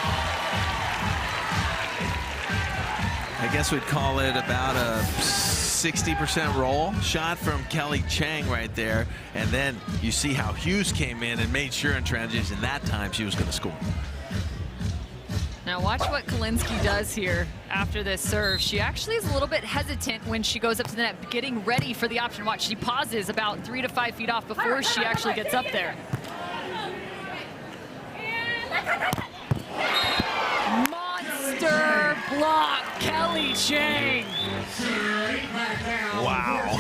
I guess we'd call it about a 60% roll shot from Kelly Cheng right there. And then you see how Hughes came in and made sure in transition that time she was going to score. Now watch what Kolinske does here after this serve. She actually is a little bit hesitant when she goes up to the net, getting ready for the option. Watch, she pauses about 3 to 5 feet off before she actually gets up there. Monster block, Kelly Cheng. Wow.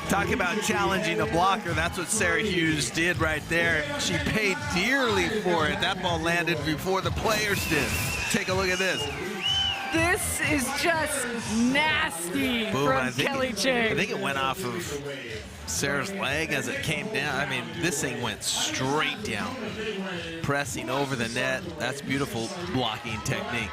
Talk about challenging a blocker. That's what Sarah Hughes did right there. She paid dearly for it. That ball landed before the players did. Take a look at this. This is just nasty from Kelly Cheng. I think it went off of Sarah's leg as it came down. I mean, this thing went straight down, pressing over the net. That's beautiful blocking technique.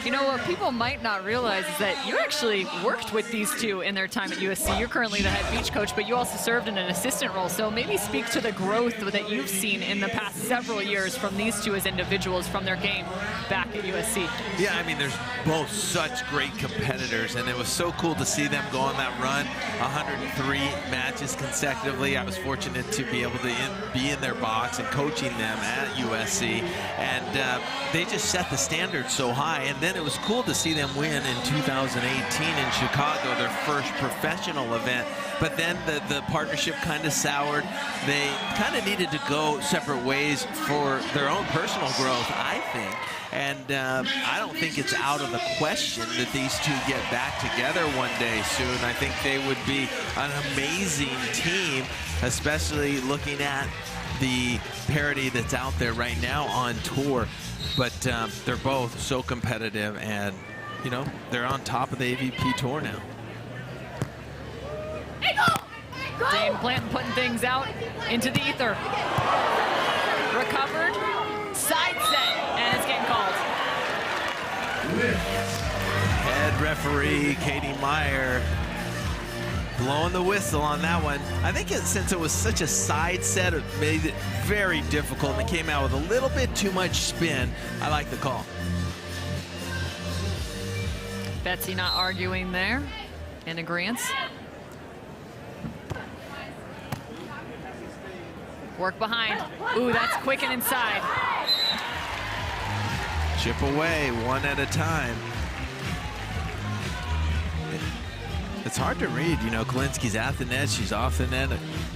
You know, what people might not realize is that you actually worked with these two in their time at USC. You're currently the head beach coach, but you also served in an assistant role. So maybe speak to the growth that you've seen in the past several years from these two as individuals from their game back at USC. Yeah, I mean, there's both such great competitors, and it was so cool to see them go on that run, 103 matches consecutively. I was fortunate to be able to be in their box and coaching them at USC, and they just set the standard so high. And then it was cool to see them win in 2018 in Chicago, their first professional event. But then the partnership kind of soured. They kind of needed to go separate ways for their own personal growth, I think. And I don't think it's out of the question that these two get back together one day soon. I think they would be an amazing team, especially looking at the parity that's out there right now on tour. But they're both so competitive, and, you know, they're on top of the AVP tour now. Dane Blanton putting things out into the ether. Recovered, side set, and it's getting called. Head referee Katie Meyer blowing the whistle on that one. I think since it was such a side set, it made it very difficult, and it came out with a little bit too much spin. I like the call. Betsy not arguing there, in agreement. Work behind. Ooh, that's quick and inside. Chip away one at a time. it's hard to read. You know, Kolinski's at the net, she's off the net.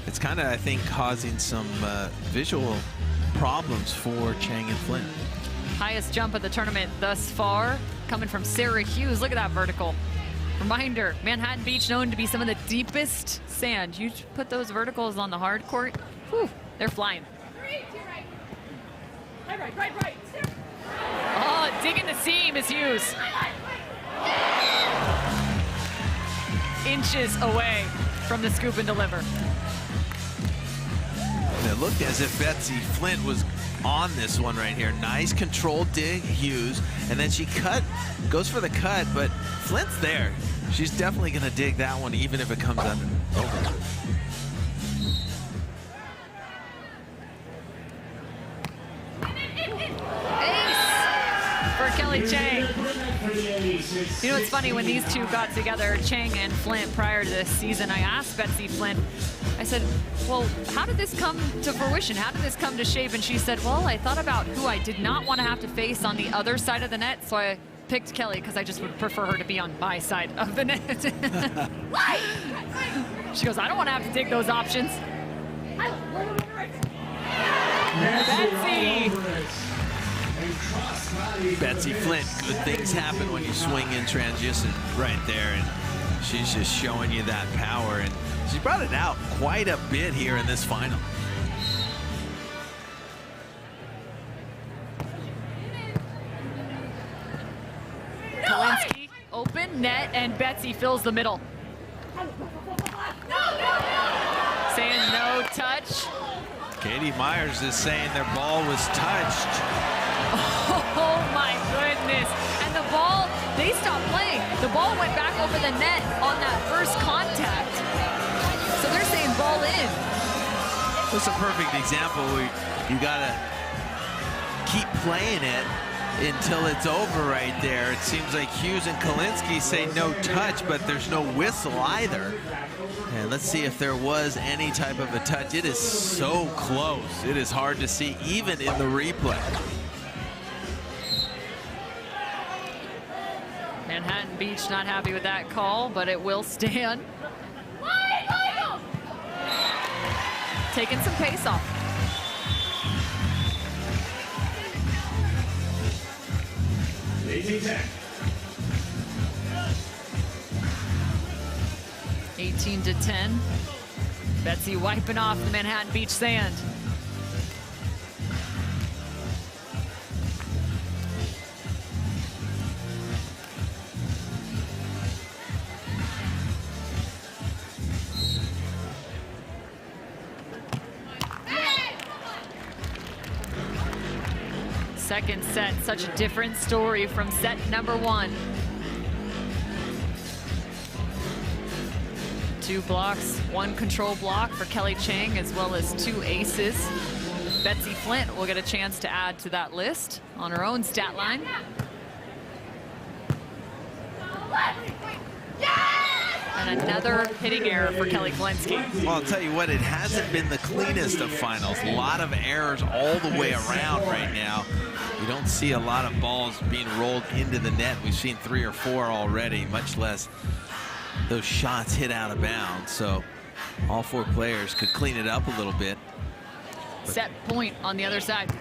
It's kind of, I think, causing some visual problems for Cheng and Flint. Highest jump of the tournament thus far, coming from Sarah Hughes. Look at that vertical. Reminder, Manhattan Beach known to be some of the deepest sand. You put those verticals on the hard court, whew, they're flying. Right. Oh, digging the seam is Hughes. Inches away from the scoop and deliver. And it looked as if Betsy Flint was on this one right here. Nice controlled dig, Hughes, and then she goes for the cut, but Flint's there. She's definitely gonna dig that one, even if it comes under over. For Kelly Cheng. You know, it's funny, when these two got together, Cheng and Flint, prior to this season, I asked Betsy Flint, I said, well, how did this come to fruition? How did this come to shape? And she said, well, I thought about who I did not want to have to face on the other side of the net, so I picked Kelly because I just would prefer her to be on my side of the net. She goes, I don't want to have to dig those options. Betsy Flint, good things happen when you swing in transition right there, and she's just showing you that power, and she brought it out quite a bit here in this final. Kolinske, open net, and Betsy fills the middle. Saying no touch. Katie Myers is saying their ball was touched. Oh my goodness. And the ball, they stopped playing. The ball went back over the net on that first contact. So they're saying ball in. That's a perfect example where you gotta keep playing it until it's over right there. It seems like Hughes and Kolinske say no touch, but there's no whistle either. And let's see if there was any type of a touch. It is so close. It is hard to see even in the replay. Manhattan Beach not happy with that call, but it will stand. Taking some pace off. Eighteen-10. 18-10. Betsy wiping off the Manhattan Beach sand. Second set, such a different story from set number one. 2 blocks, 1 control block for Kelly Cheng, as well as 2 aces. Betsy Flint will get a chance to add to that list on her own stat line. And another hitting error for Kelly Kolinske. Well, I'll tell you what, it hasn't been the cleanest of finals. A lot of errors all the way around right now. You don't see a lot of balls being rolled into the net. We've seen 3 or 4 already, much less those shots hit out of bounds. So all 4 players could clean it up a little bit. Set point on the other side.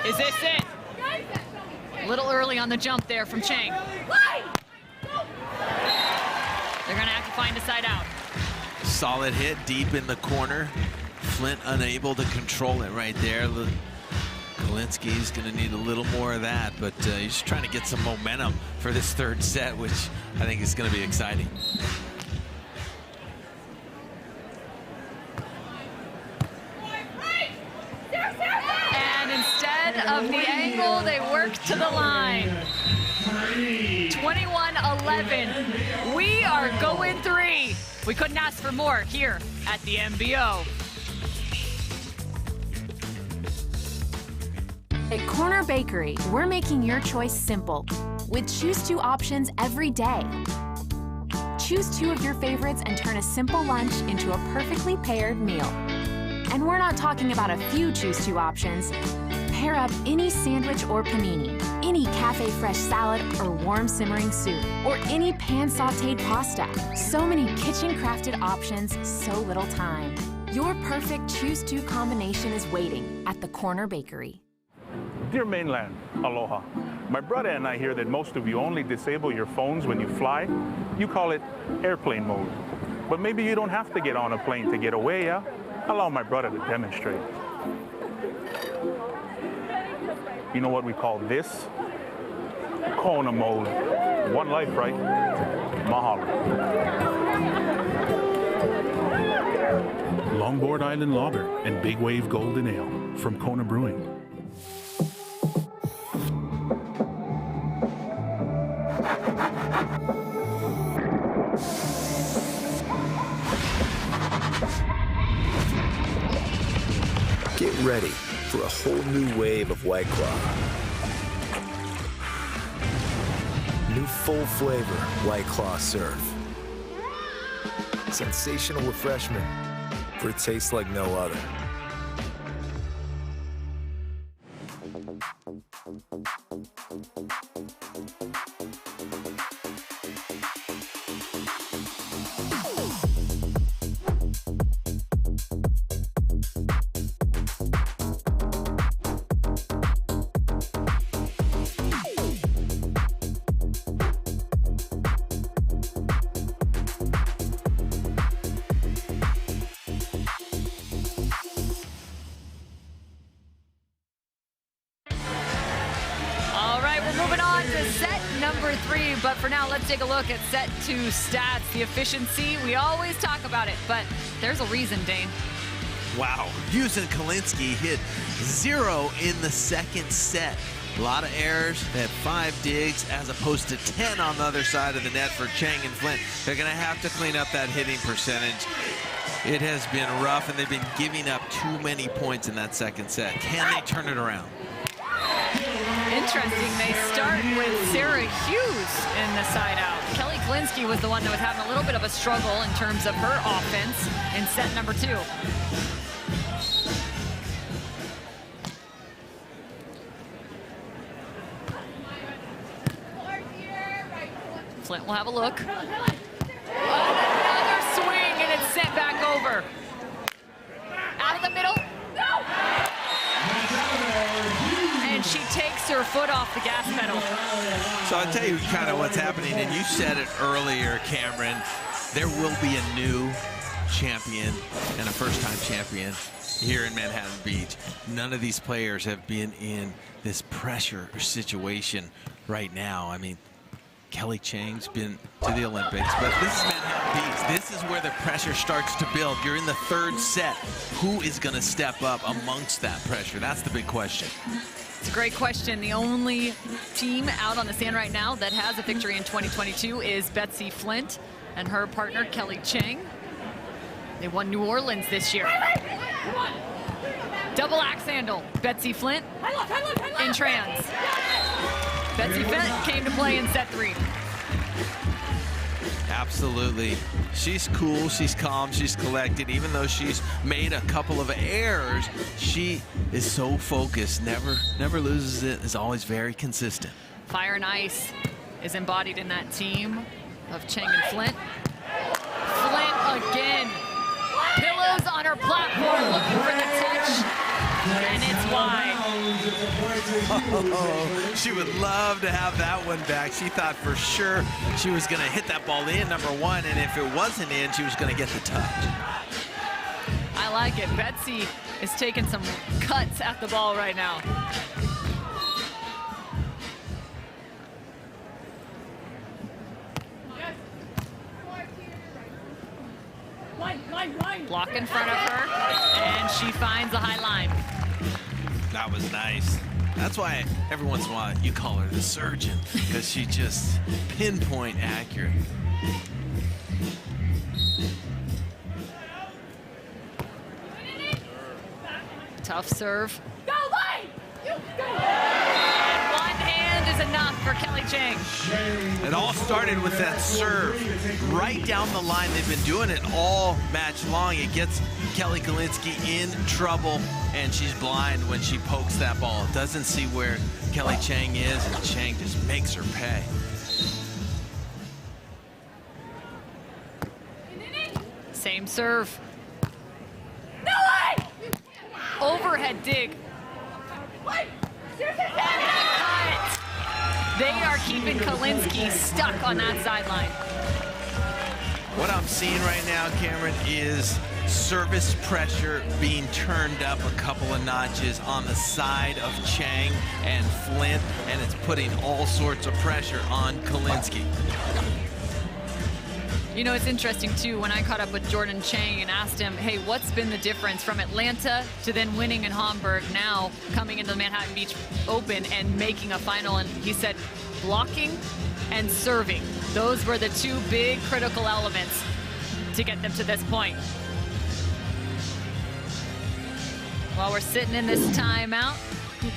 Is this it? A little early on the jump there from Cheng. They're gonna have to find a side out. Solid hit deep in the corner. Flint unable to control it right there. Kolinski's gonna need a little more of that, but he's trying to get some momentum for this 3rd set, which I think is gonna be exciting. And instead of the angle, they work to the line. 21-11. We are going 3. We couldn't ask for more here at the MBO. At Corner Bakery, we're making your choice simple with choose 2 options every day. Choose 2 of your favorites and turn a simple lunch into a perfectly paired meal. And we're not talking about a few choose 2 options. Pair up any sandwich or panini, any cafe fresh salad or warm simmering soup, or any pan sauteed pasta. So many kitchen crafted options, so little time. Your perfect Choose 2 combination is waiting at the Corner Bakery. Dear mainland, aloha. My brother and I hear that most of you only disable your phones when you fly. You call it airplane mode. But maybe you don't have to get on a plane to get away, yeah? Allow my brother to demonstrate. You know what we call this? Kona mode. One life, right? Mahalo. Longboard Island Lager and Big Wave Golden Ale from Kona Brewing. Get ready for a whole new wave of White Claw. New full flavor White Claw Surf. Sensational refreshment for a taste like no other. But for now, let's take a look at set 2 stats. The efficiency, we always talk about it, but there's a reason, Dane. Wow, Hughes and Kolinske hit 0 in the second set. A lot of errors. They had 5 digs as opposed to 10 on the other side of the net for Cheng and Flint. They're going to have to clean up that hitting percentage. It has been rough, and they've been giving up too many points in that second set. Can they turn it around? Interesting, they start with Sarah Hughes in the side out. Kelly Kolinske was the one that was having a little bit of a struggle in terms of her offense in set number 2. Flint will have a look. Another swing, and it's sent back over. Out of the middle. And she takes her foot off the gas pedal. So I'll tell you kind of what's happening, and you said it earlier, Cameron. There will be a new champion and a first-time champion here in Manhattan Beach. None of these players have been in this pressure situation right now. I mean, Kelly Cheng's been to the Olympics, but this is Manhattan Beach. This is where the pressure starts to build. You're in the third set. Who is going to step up amongst that pressure? That's the big question. It's a great question. The only team out on the sand right now that has a victory in 2022 is Betsy Flint and her partner, Kelly Cheng. They won New Orleans this year. Double axe handle. Betsy Flint in trans. Betsy Flint came to play in set 3. Absolutely. She's cool, she's calm, she's collected. Even though she's made a couple of errors, she is so focused, never loses it, is always very consistent. Fire and ice is embodied in that team of Cheng and Flint. Flint again. Pillows on her platform, looking for the touch, and it's wide. Oh, she would love to have that one back. She thought for sure she was going to hit that ball in, number 1, and if it wasn't in, she was going to get the touch. I like it. Betsy is taking some cuts at the ball right now. Block in front of her, and she finds a high line. That was nice. That's why every once in a while you call her the surgeon, because she just pinpoint accurate. Tough serve. Go, Lane! And one hand is enough for Kelly Cheng. It all started with that serve right down the line. They've been doing it all match long. It gets Kelly Kolinske in trouble, and she's blind when she pokes that ball. Doesn't see where Kelly Cheng is, and Cheng just makes her pay. Same serve. Overhead dig. They are keeping Kolinske stuck on that sideline. What I'm seeing right now, Cameron, is service pressure being turned up a couple of notches on the side of Cheng and Flint, and it's putting all sorts of pressure on Kolinske. You know, it's interesting, too, when I caught up with Jordan Cheng and asked him, hey, what's been the difference from Atlanta to then winning in Hamburg, now coming into the Manhattan Beach Open and making a final? And he said blocking and serving. Those were the two big critical elements to get them to this point. While we're sitting in this timeout,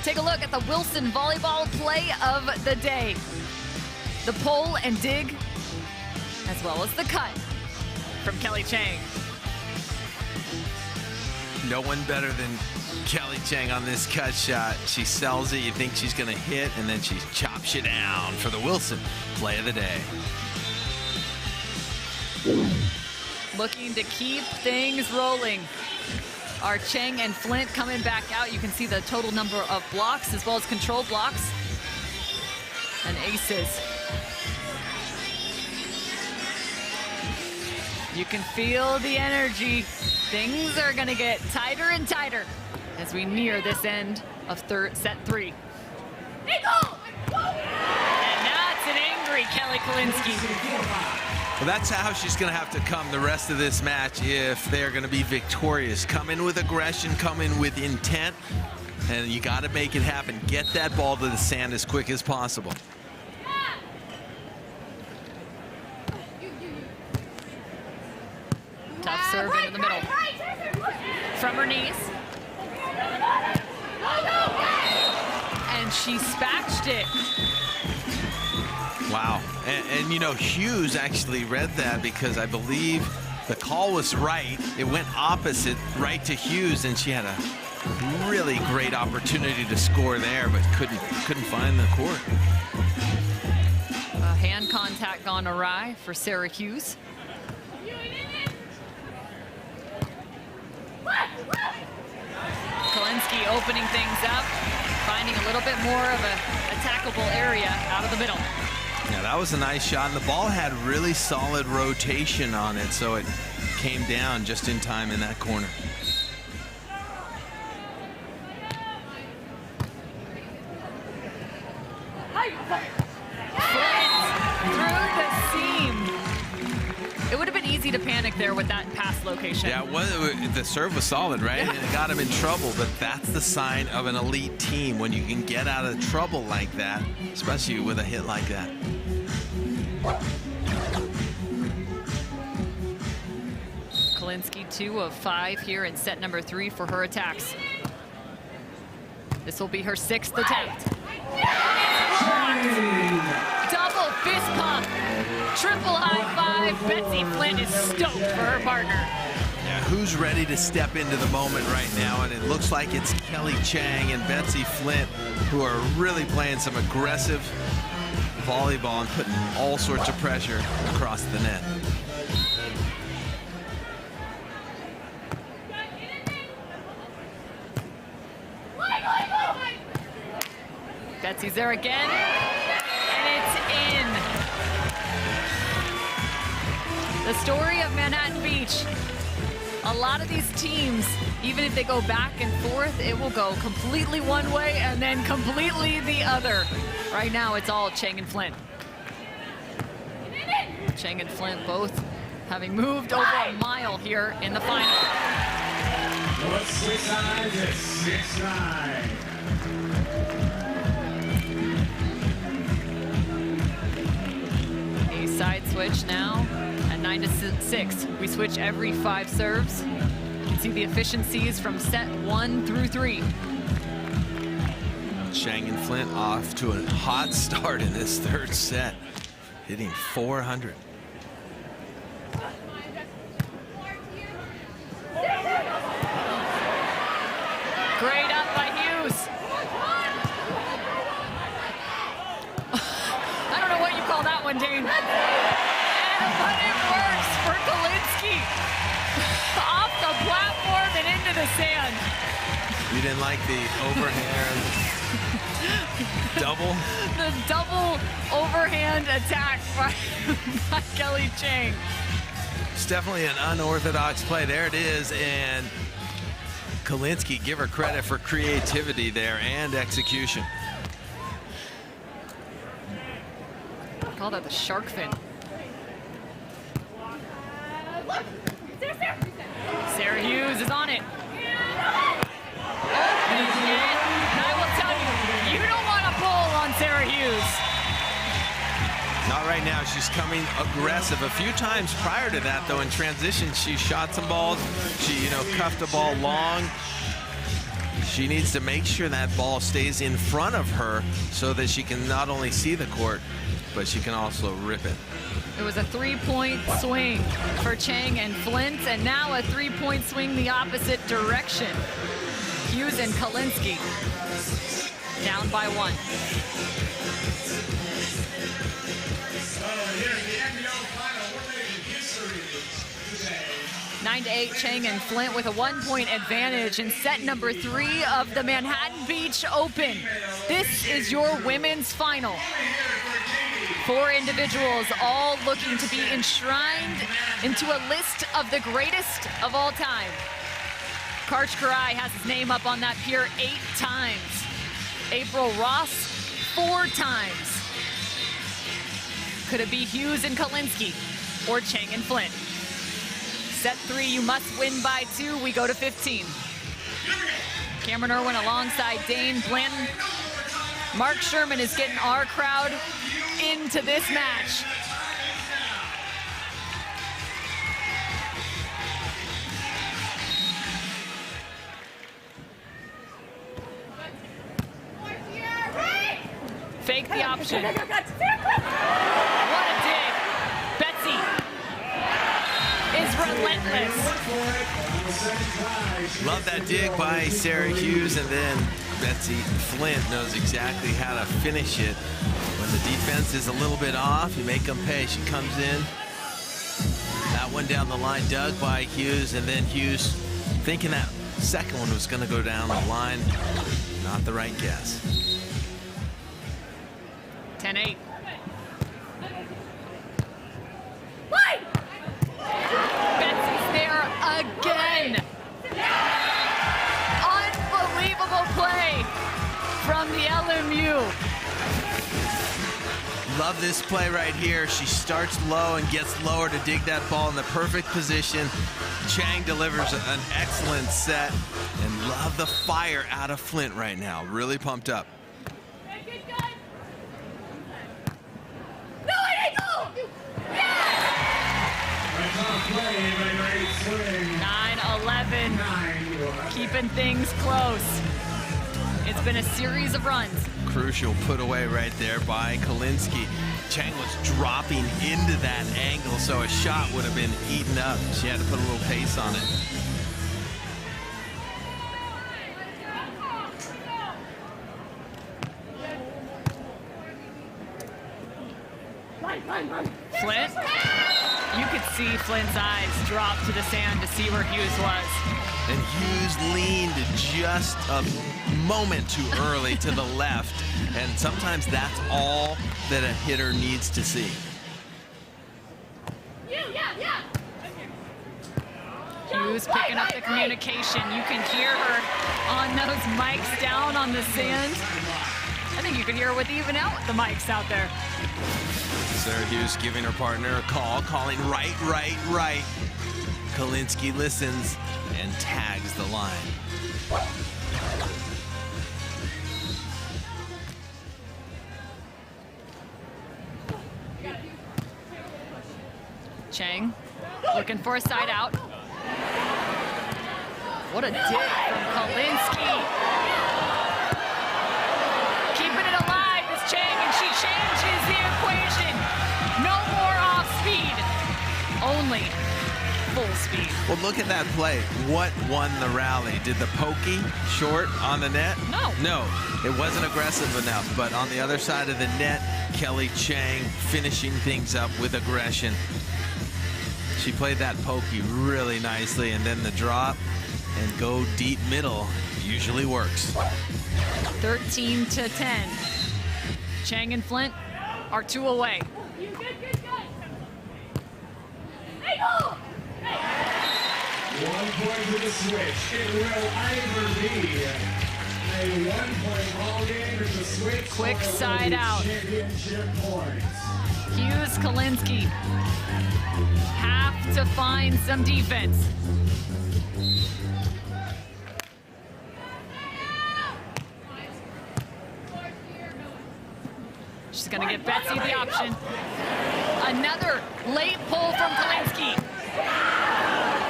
take a look at the Wilson Volleyball play of the day. The pole and dig, as well as the cut from Kelly Cheng. No one better than Kelly Cheng on this cut shot. She sells it, you think she's gonna hit, and then she chops you down for the Wilson play of the day. Looking to keep things rolling. Our Cheng and Flint coming back out. You can see the total number of blocks as well as control blocks and aces. You can feel the energy. Things are gonna get tighter and tighter as we near this end of set 3. And that's an angry Kelly Kolinske. Well, that's how she's gonna have to come the rest of this match if they're gonna be victorious. Come in with aggression, come in with intent, and you gotta make it happen. Get that ball to the sand as quick as possible. Tough serve into the middle. From her knees. And she spatched it. Wow. And you know, Hughes actually read that because I believe the call was right. It went opposite right to Hughes, and she had a really great opportunity to score there, but couldn't find the court. A hand contact gone awry for Sarah Hughes. Kolinske opening things up, finding a little bit more of a attackable area out of the middle. Yeah, that was a nice shot, and the ball had really solid rotation on it, so it came down just in time in that corner. Through the seam. It would have been easy to panic there with that pass location. Yeah, the serve was solid, right? And it got him in trouble, but that's the sign of an elite team when you can get out of trouble like that, especially with a hit like that. Kolinske 2 of 5 here in set number 3 for her attacks. This will be her 6th attempt. Double fist pump. Triple high five. Betsy Flint is stoked for her partner. Yeah, who's ready to step into the moment right now? And it looks like it's Kelly Cheng and Betsy Flint who are really playing some aggressive volleyball and putting all sorts of pressure across the net. Betsy's there again, and it's in. The story of Manhattan Beach. A lot of these teams, even if they go back and forth, it will go completely one way and then completely the other. Right now, it's all Cheng and Flint. Cheng and Flint both having moved over a mile here in the final. Let's switch sides at 6-9. A side switch now at 9-6. We switch every 5 serves. You can see the efficiencies from set 1 through 3. Cheng and Flint off to a hot start in this third set, hitting 400. Great up by Hughes. I don't know what you call that one, Dane. But it works for Kolinske. Off the platform and into the sand. You didn't like the overhand double? The double overhand attack by Kelly Cheng. It's definitely an unorthodox play. There it is, and Kolinske, give her credit for creativity there and execution. Call that the shark fin. Sarah Hughes is on it. And I will tell you, you don't want to pull on Sarah Hughes. Not right now. She's coming aggressive. A few times prior to that, though, in transition, she shot some balls. She, cuffed a ball long. She needs to make sure that ball stays in front of her so that she can not only see the court, but she can also rip it. It was a 3-point swing for Cheng and Flint, and now a 3-point swing the opposite direction. Hughes and Kolinske down by 1. Here's the MBO final. We're making history today. 9-8, Cheng and Flint with a 1-point advantage in set number 3 of the Manhattan Beach Open. This is your women's final. 4 individuals all looking to be enshrined into a list of the greatest of all time. Karch Karai has his name up on that pier 8 times. April Ross 4 times. Could it be Hughes and Kolinske or Cheng and Flint? Set 3, you must win by 2. We go to 15. Cameron Irwin alongside Dane Blanton. Mark Sherman is getting our crowd into this match. Fake the option. What a dig. Betsy is relentless. Love that dig by Sarah Hughes, and then Betsy Flint knows exactly how to finish it. When the defense is a little bit off, you make them pay. She comes in. That one down the line dug by Hughes, and then Hughes thinking that second one was going to go down the line. Not the right guess. 10-8. Betsy's there again. Unbelievable play from the LMU. Love this play right here. She starts low and gets lower to dig that ball in the perfect position. Cheng delivers an excellent set, and love the fire out of Flint right now. Really pumped up. 9-11, keeping things close. It's been a series of runs. Crucial put away right there by Kolinske. Cheng was dropping into that angle, so a shot would have been eaten up. She had to put a little pace on it. Flint? You could see Flint's eyes drop to the sand to see where Hughes was. And Hughes leaned just a moment too early to the left, and sometimes that's all that a hitter needs to see. Hughes picking up the communication. You can hear her on those mics down on the sand. I think you could hear her with even out the mics out there. Sarah Hughes giving her partner a call, calling right, right, right. Kolinske listens and tags the line. Cheng looking for a side out. What a dig from Kolinske. only full speed. Well, look at that play. What won the rally? Did the pokey short on the net? No. No, it wasn't aggressive enough. But on the other side of the net, Kelly Cheng finishing things up with aggression. She played that pokey really nicely, and then the drop and go deep middle usually works. 13-10. Cheng and Flint are 2 away. One point to the switch. It will either be a 1-point ball game or the switch. Quick side out. Championship points. Hughes, Kolinske have to find some defense. She's gonna give Betsy the option. Another late pull from Kolinske.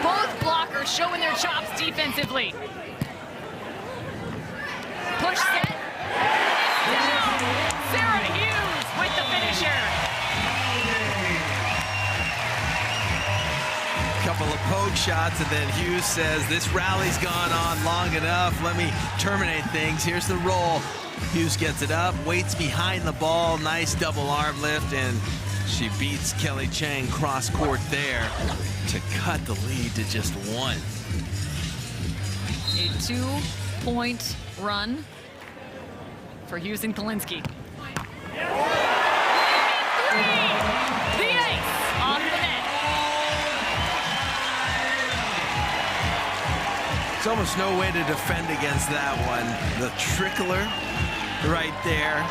Both blockers showing their chops defensively. Push set. Down. Sarah Hughes with the finisher. Couple of poke shots, and then Hughes says, this rally's gone on long enough. Let me terminate things. Here's the roll. Hughes gets it up, waits behind the ball. Nice double arm lift, and she beats Kelly Cheng cross court there to cut the lead to just 1. A 2-point run for Hughes and Kolinske. The ace off the net. There's almost no way to defend against that one. The trickler right there.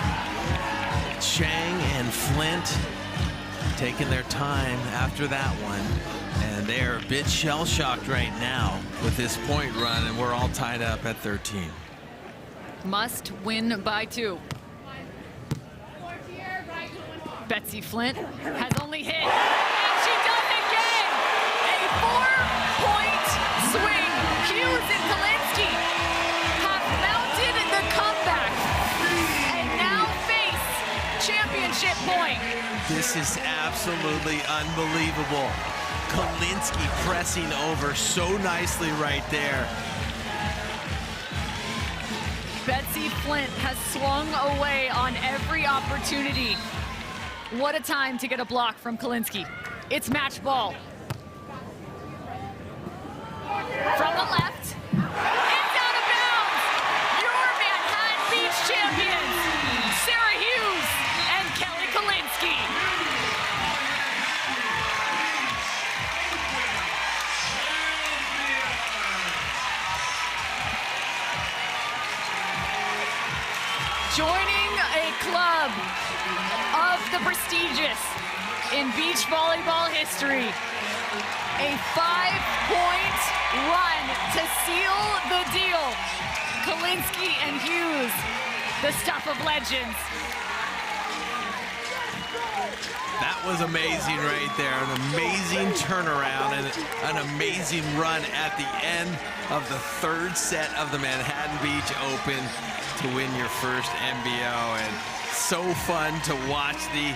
Cheng and Flint taking their time after that one. And they're a bit shell-shocked right now with this point run, and we're all tied up at 13. Must win by 2. Betsy Flint has only hit, and she does again! A 4-point swing. Hughes and Kolinske have mounted the comeback and now face championship point. This is absolutely unbelievable. Kolinske pressing over so nicely right there. Betsy Flint has swung away on every opportunity. What a time to get a block from Kolinske. It's match ball. From the left, it's out of bounds. Your Manhattan Beach champions, Sarah Hughes and Kelly Kolinske. Joining a club of the prestigious in beach volleyball history. A 5-point run to seal the deal. Kolinske and Hughes, the stuff of legends. That was amazing right there. An amazing turnaround and an amazing run at the end of the 3rd set of the Manhattan Beach Open to win your first MBO. And so fun to watch the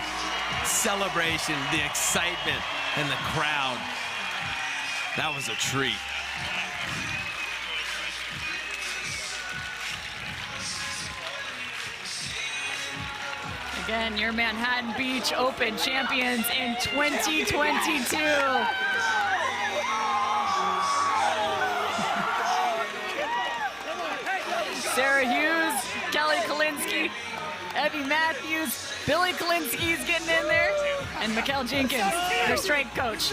celebration, the excitement, and the crowd. That was a treat. Again, your Manhattan Beach Open champions in 2022. Sarah Hughes, Kelly Kolinske, Evie Matthews, Billy Kolinski's getting in there, and Mikkel Jenkins, their strength coach.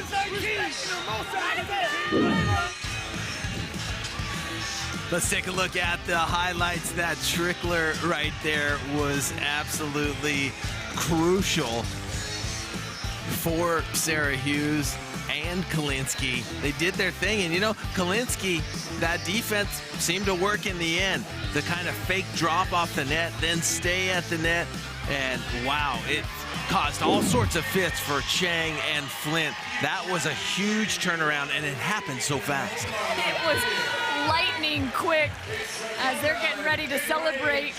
Let's take a look at the highlights. That trickler right there was absolutely crucial for Sarah Hughes and Kolinske. They did their thing, and you know, Kolinske, that defense seemed to work in the end. The kind of fake drop off the net, then stay at the net, and wow, it caused all sorts of fits for Cheng and Flint. That was a huge turnaround, and it happened so fast. It was lightning quick as they're getting ready to celebrate.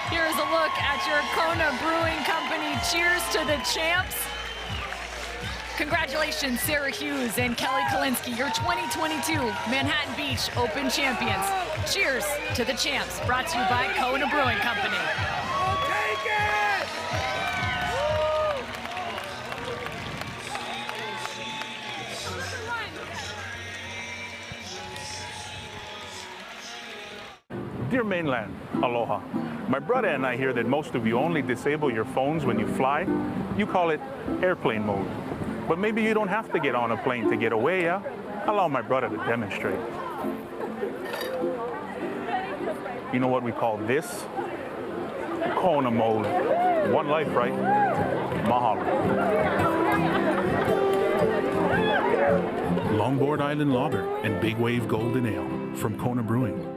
Here's a look at your Kona Brewing Company. Cheers to the champs. Congratulations, Sarah Hughes and Kelly Kolinske, your 2022 Manhattan Beach Open champions. Cheers to the champs, brought to you by Kona Brewing Company. Dear mainland, aloha. My brother and I hear that most of you only disable your phones when you fly. You call it airplane mode. But maybe you don't have to get on a plane to get away, yeah? Allow my brother to demonstrate. You know what we call this? Kona mode. One life, right? Mahalo. Longboard Island Lager and Big Wave Golden Ale from Kona Brewing.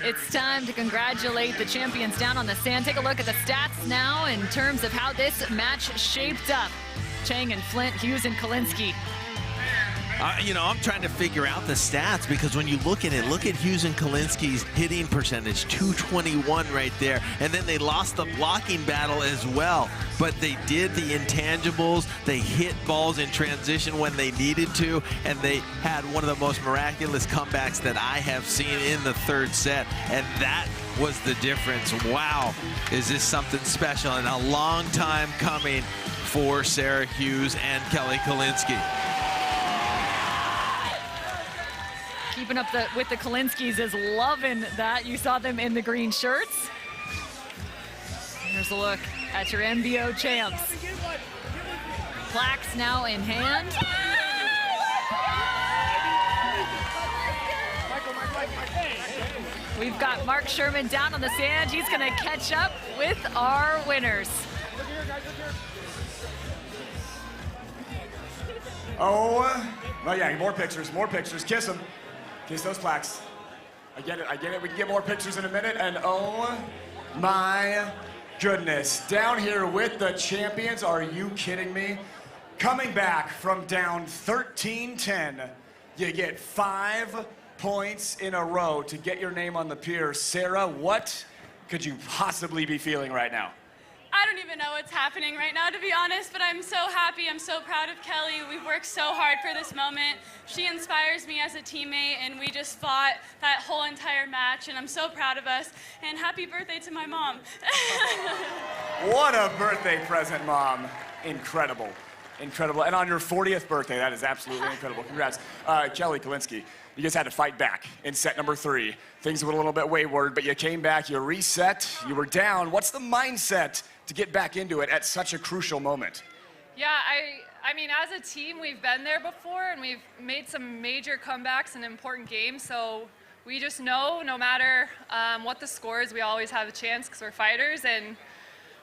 It's time to congratulate the champions down on the sand. Take a look at the stats now in terms of how this match shaped up. Cheng and Flint, Hughes and Kolinske. You know, I'm trying to figure out the stats because when you look at it, look at Hughes and Kolinski's hitting percentage, 221 right there. And then they lost the blocking battle as well. But they did the intangibles. They hit balls in transition when they needed to. And they had one of the most miraculous comebacks that I have seen in the third set. And that was the difference. Wow, is this something special and a long time coming for Sarah Hughes and Kelly Kolinske. Keeping up with the Kolinskes is loving that. You saw them in the green shirts. Here's a look at your MBO champs. Plaques now in hand. We've got Mark Sherman down on the sand. He's going to catch up with our winners. Oh, well, yeah, more pictures, kiss them. Kiss those plaques. I get it, we can get more pictures in a minute, and oh my goodness. Down here with the champions, are you kidding me? Coming back from down 13-10, you get 5 points in a row to get your name on the pier. Sarah, what could you possibly be feeling right now? I don't even know what's happening right now, to be honest, but I'm so happy. I'm so proud of Kelly. We've worked so hard for this moment. She inspires me as a teammate, and we just fought that whole entire match, and I'm so proud of us. And happy birthday to my mom. What a birthday present, Mom. Incredible. Incredible. And on your 40th birthday, that is absolutely incredible. Congrats. Kelly Kolinske, you guys had to fight back in set number 3. Things were a little bit wayward, but you came back, you reset, you were down. What's the mindset to get back into it at such a crucial moment? Yeah, I mean, as a team, we've been there before, and we've made some major comebacks in important games, so we just know no matter what the score is, we always have a chance because we're fighters, and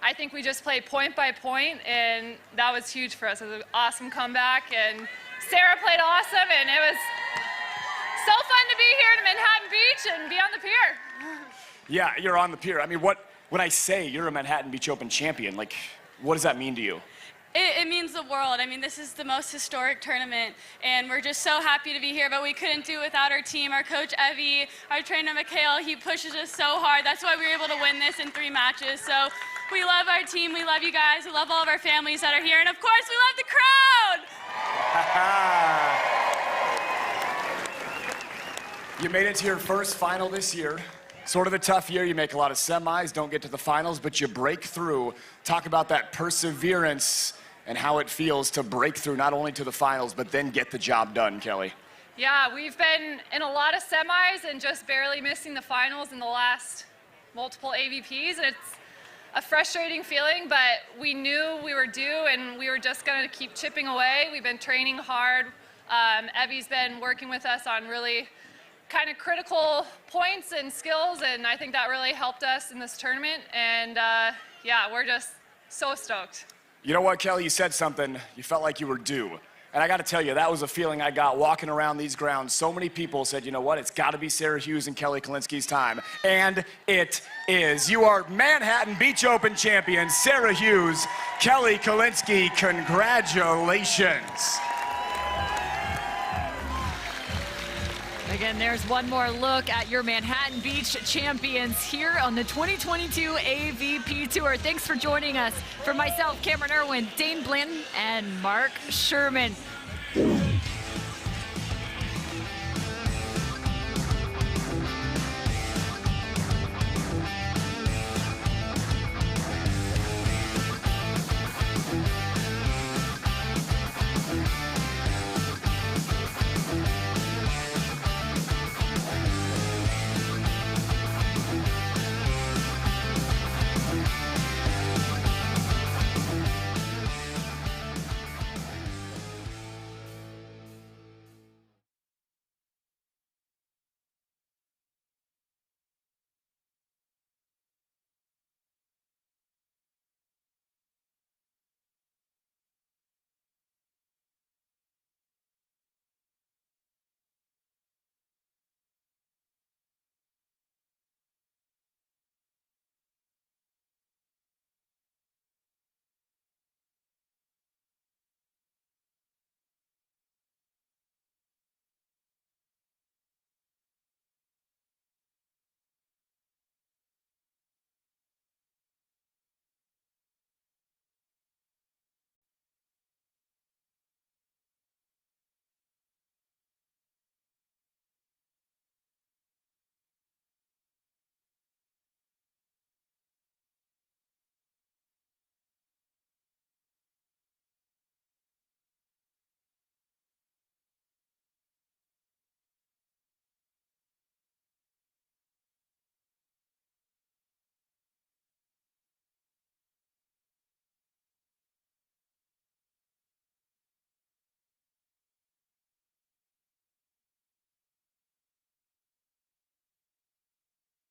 I think we just played point by point, and that was huge for us. It was an awesome comeback, and Sarah played awesome, and it was so fun to be here in Manhattan Beach and be on the pier. Yeah, you're on the pier. I mean, when I say you're a Manhattan Beach Open champion, like, what does that mean to you? It means the world. I mean, this is the most historic tournament, and we're just so happy to be here, but we couldn't do it without our team, our coach, Evie, our trainer, Mikhail. He pushes us so hard. That's why we were able to win this in 3 matches. So we love our team. We love you guys. We love all of our families that are here. And, of course, we love the crowd. You made it to your first final this year. Sort of a tough year. You make a lot of semis, don't get to the finals, but you break through. Talk about that perseverance and how it feels to break through not only to the finals, but then get the job done, Kelly. Yeah, we've been in a lot of semis and just barely missing the finals in the last multiple AVPs, and it's a frustrating feeling, but we knew we were due, and we were just going to keep chipping away. We've been training hard. Evie's been working with us on really kind of critical points and skills, and I think that really helped us in this tournament, and yeah, we're just so stoked. You know what, Kelly, you said something, you felt like you were due. And I gotta tell you, that was a feeling I got walking around these grounds. So many people said, you know what, it's gotta be Sarah Hughes and Kelly Kolinske's time. And it is. You are Manhattan Beach Open champions, Sarah Hughes, Kelly Kolinske, congratulations. Again, there's one more look at your Manhattan Beach champions here on the 2022 AVP Tour. Thanks for joining us. For myself, Cameron Irwin, Dane Blanton, and Mark Sherman.